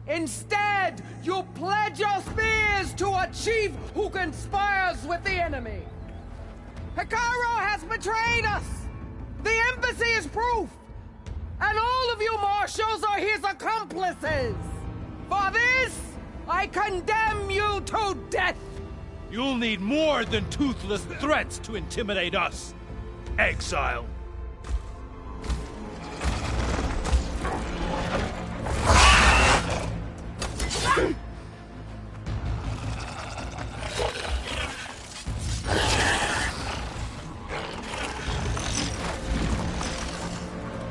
Instead, you pledge your spears to a chief who conspires with the enemy. Hikaro has betrayed us. The embassy is proof. And all of you marshals are his accomplices. For this, I condemn you to death. You'll need more than toothless threats to intimidate us. Exile.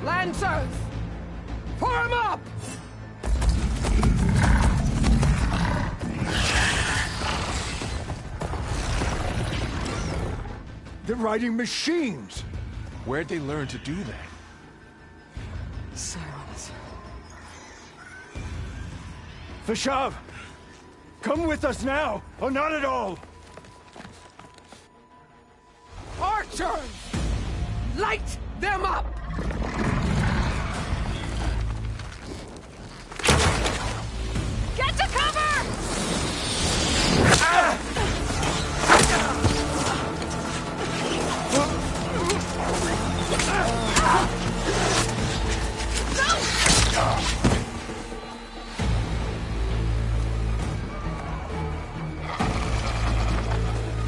Lancers, form up! They're riding machines! Where'd they learn to do that? Silence. Vashav! Come with us now, or not at all! Archers! Light them up! Get to cover!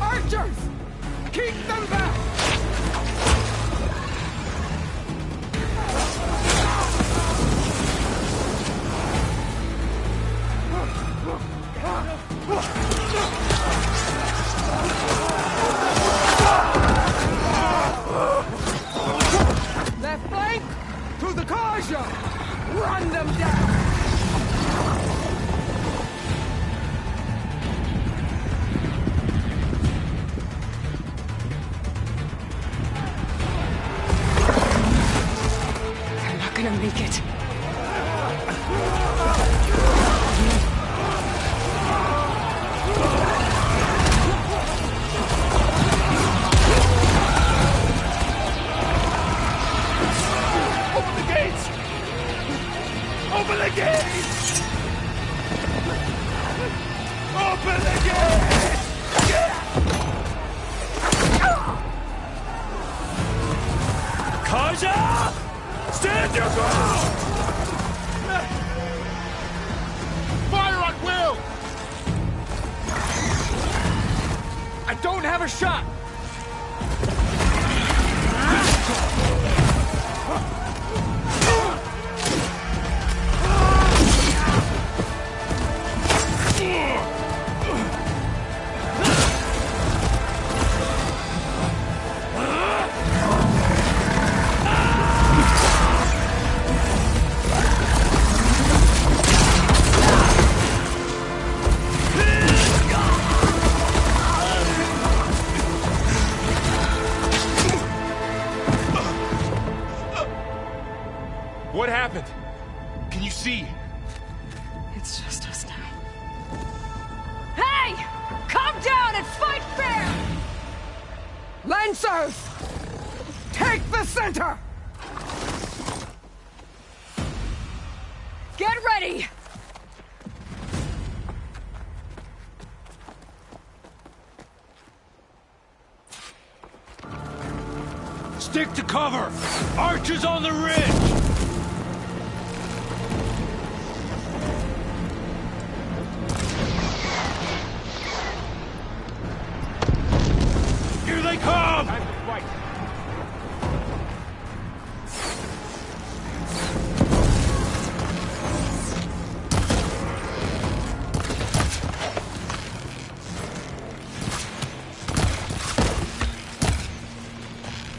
Archers! Keep them back! Left flank! To the Karja! Run them down! They're not gonna make it. Open the gates! Open the gates! Open the gates! Karja! Stand your ground! Fire at will! I don't have a shot! see. It's just us now. Hey! Calm down and fight fair! Lancers! Take the center! Get ready! Stick to cover! Archers on the ridge! Here they come! Time to fight.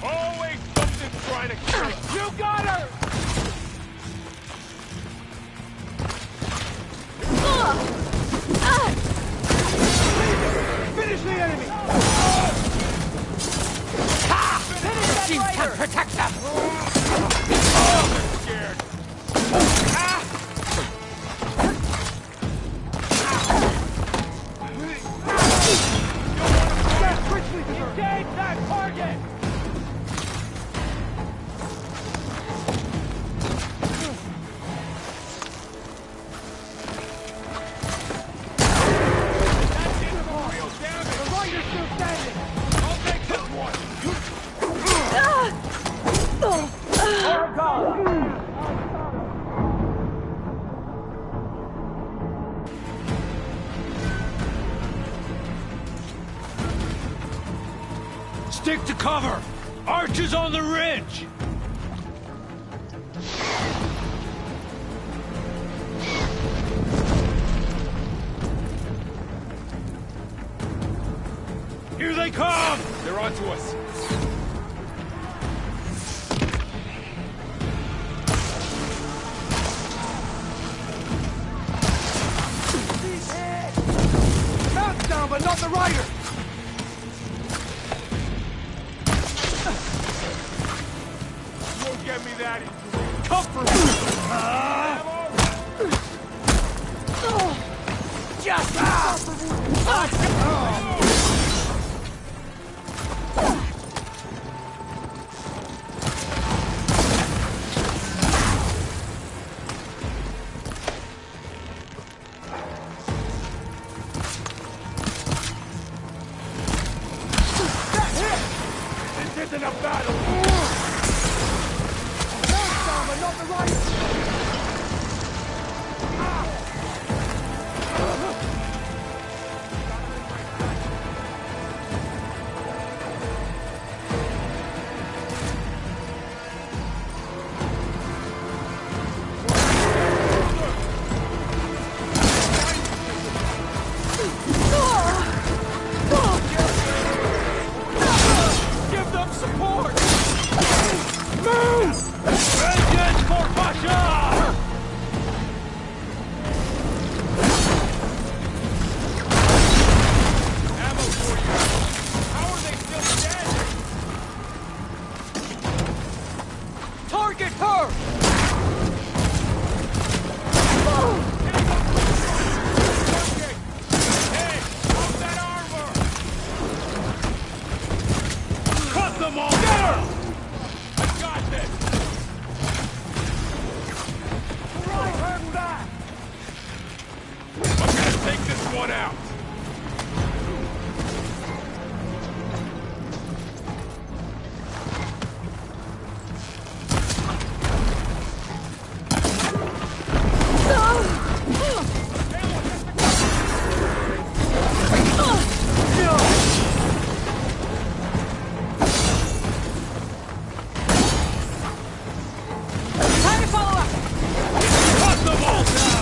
Always something trying to kill us. You got her! Finish the enemy! Finish that rider! Protect them! Oh, they're scared. Engage that target! That's it for real damage! The rider's still standing! I'll take this one! Stick to cover! Archers on the ridge! Here they come! They're onto us. Mount's down, but not the rider! Won't get me that easy. Comfort! This isn't a battle! Mount's down, but not the rider! Give them support! Move! Vengeance for Pasha! Ammo for you! How are they still standing? Target her! Hey, hold that armor! Cut them all Get her! down! I got this! Right her back! I'm gonna take this one out! Time to follow up! Cut them all down!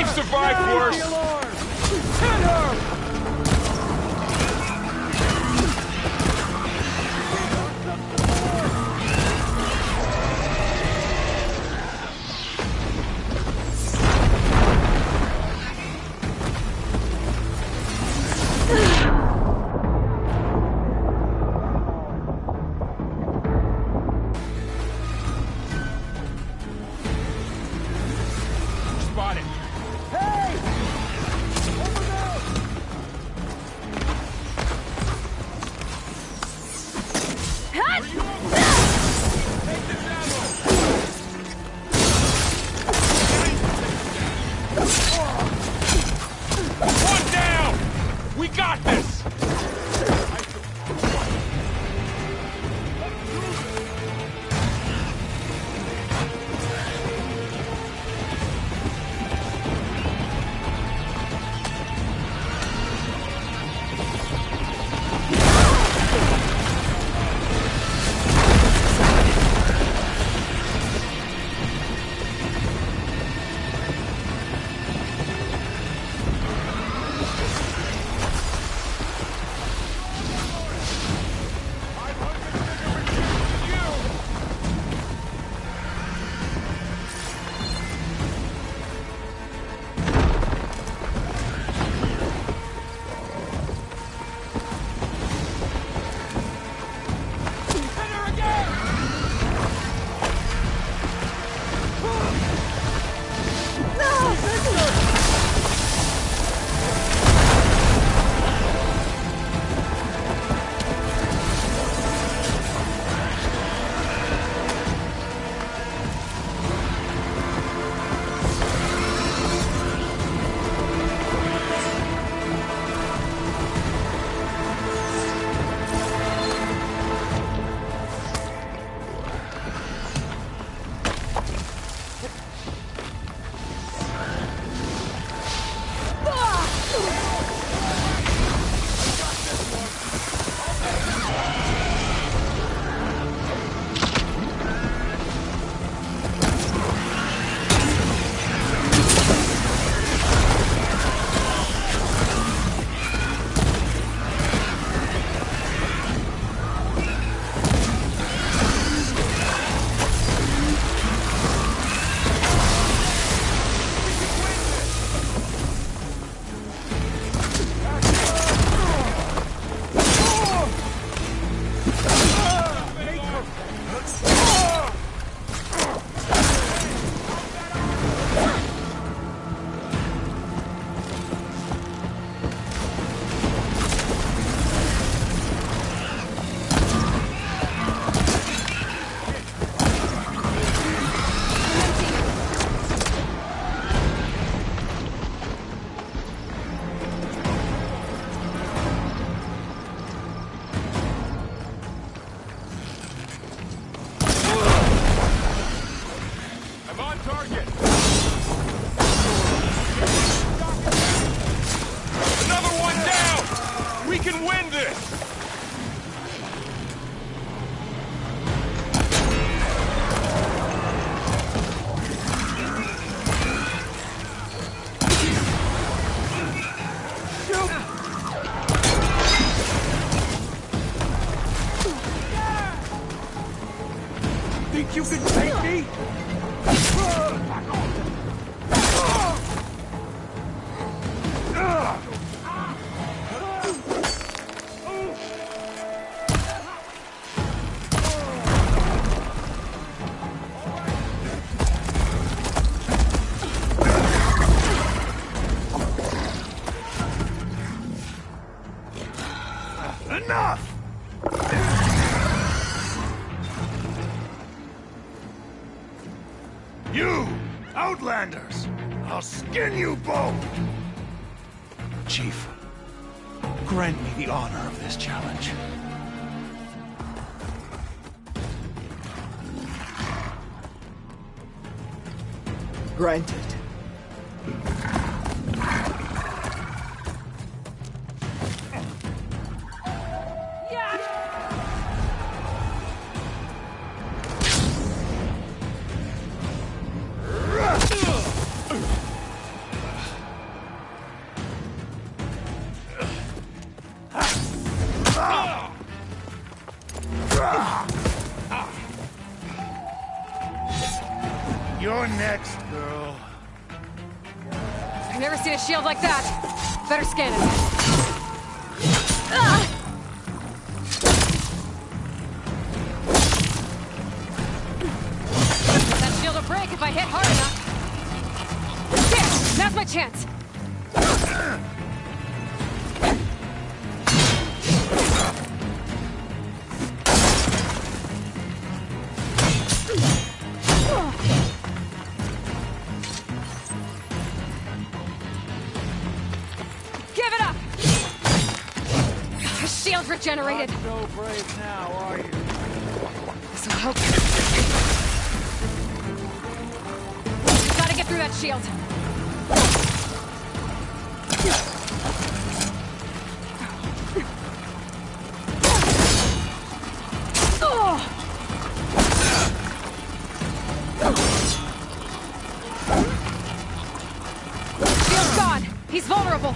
Chief survived worse! Hit her! Spotted. Hey! Over there! One down! We got this! Think you can take me? Enough! You, Outlanders! I'll skin you both! Chief, grant me the honor of this challenge. Granted. next, girl? I've never seen a shield like that. Better scan it. Ah! That shield will break if I hit hard enough. There! Now's my chance. Regenerated. Not so brave now, are you? This'll help. Gotta get through that shield. Shield's gone. He's vulnerable.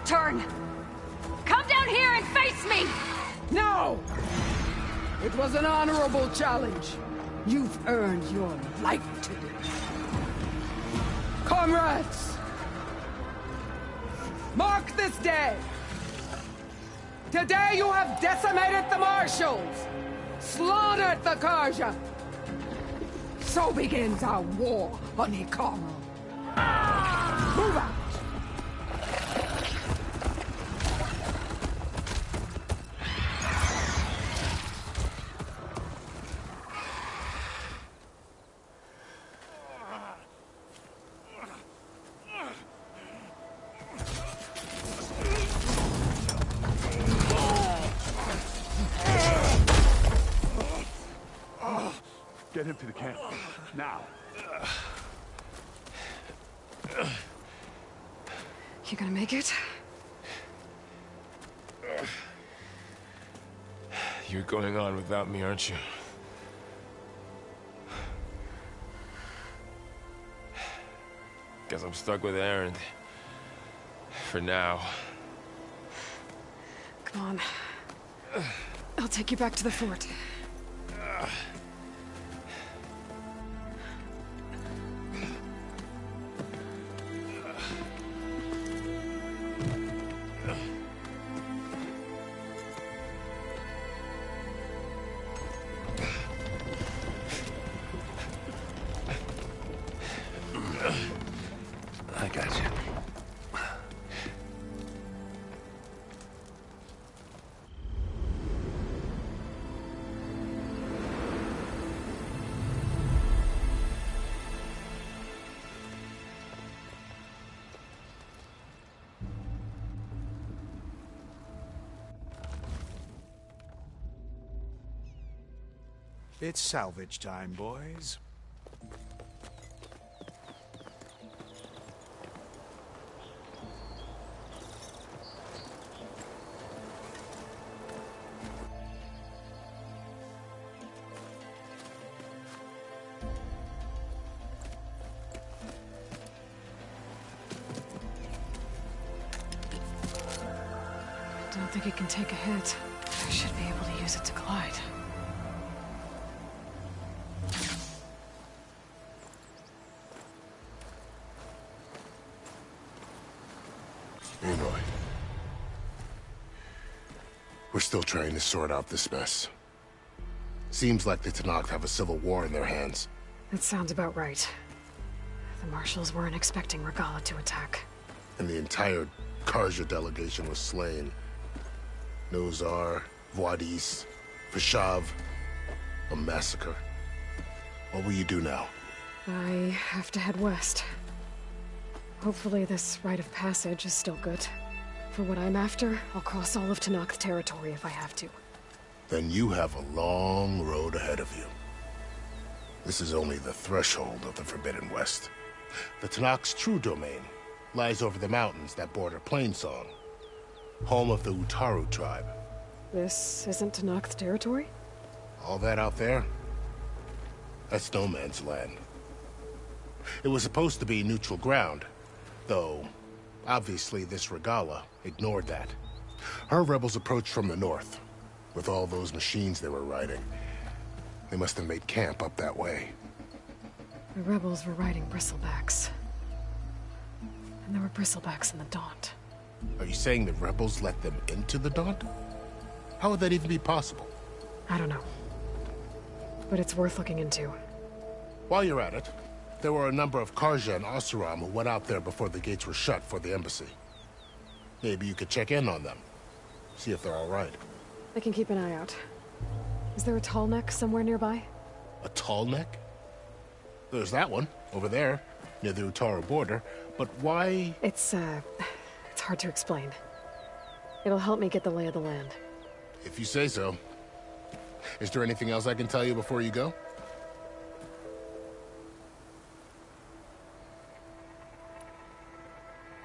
Turn! Come down here and face me! No! It was an honorable challenge. You've earned your life today. Comrades! Mark this day! Today you have decimated the Marshals! Slaughtered the Karja! So begins our war on Ikaro. Move out! Get him to the camp. Now. You gonna make it? You're going on without me, aren't you? Guess I'm stuck with Aaron. For now. Come on. I'll take you back to the fort. I got you. It's salvage time, boys. I don't think it can take a hit. I should be able to use it to glide. Aloy. We're still trying to sort out this mess. Seems like the Tenakth have a civil war in their hands. That sounds about right. The Marshals weren't expecting Regala to attack. And the entire Karja delegation was slain. Nozar, Voidis, Vashav. A massacre. What will you do now? I have to head west. Hopefully this rite of passage is still good. For what I'm after, I'll cross all of Tenakth territory if I have to. Then you have a long road ahead of you. This is only the threshold of the Forbidden West. The Tenakth's true domain lies over the mountains that border Plainsong, home of the Utaru tribe. This isn't Tenakth territory? All that out there? That's no man's land. It was supposed to be neutral ground, though obviously this Regala ignored that. Her rebels approached from the north, with all those machines they were riding. They must have made camp up that way. The rebels were riding bristlebacks. And there were bristlebacks in the Daunt. Are you saying the rebels let them into the Daunt? How would that even be possible? I don't know. But it's worth looking into. While you're at it, there were a number of Karja and Oseram who went out there before the gates were shut for the embassy. Maybe you could check in on them. See if they're all right. I can keep an eye out. Is there a tall neck somewhere nearby? A tall neck? There's that one, over there, near the Utaru border. But why? It's hard to explain. It'll help me get the lay of the land. If you say so. Is there anything else I can tell you before you go?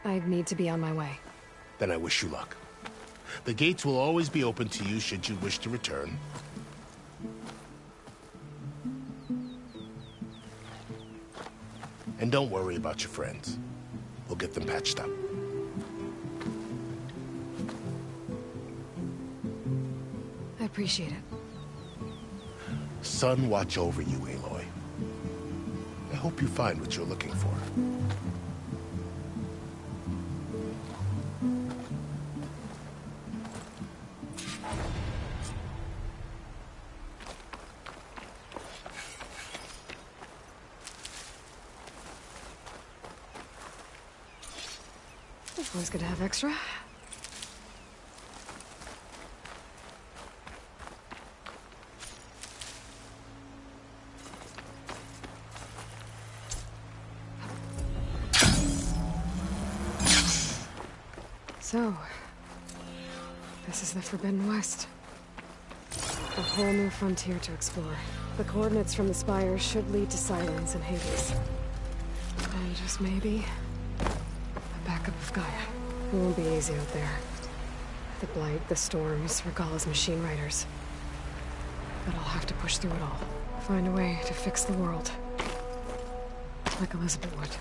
I need to be on my way. Then I wish you luck. The gates will always be open to you should you wish to return. And don't worry about your friends. We'll get them patched up. I appreciate it. Sun watch over you, Aloy. I hope you find what you're looking for. Always good to have extra. So, this is the Forbidden West. A whole new frontier to explore. The coordinates from the spires should lead to Silence and Hades. And just maybe, a backup of Gaia. It won't be easy out there. The Blight, the Storms, Regala's machine riders. But I'll have to push through it all. Find a way to fix the world. Like Elizabeth would.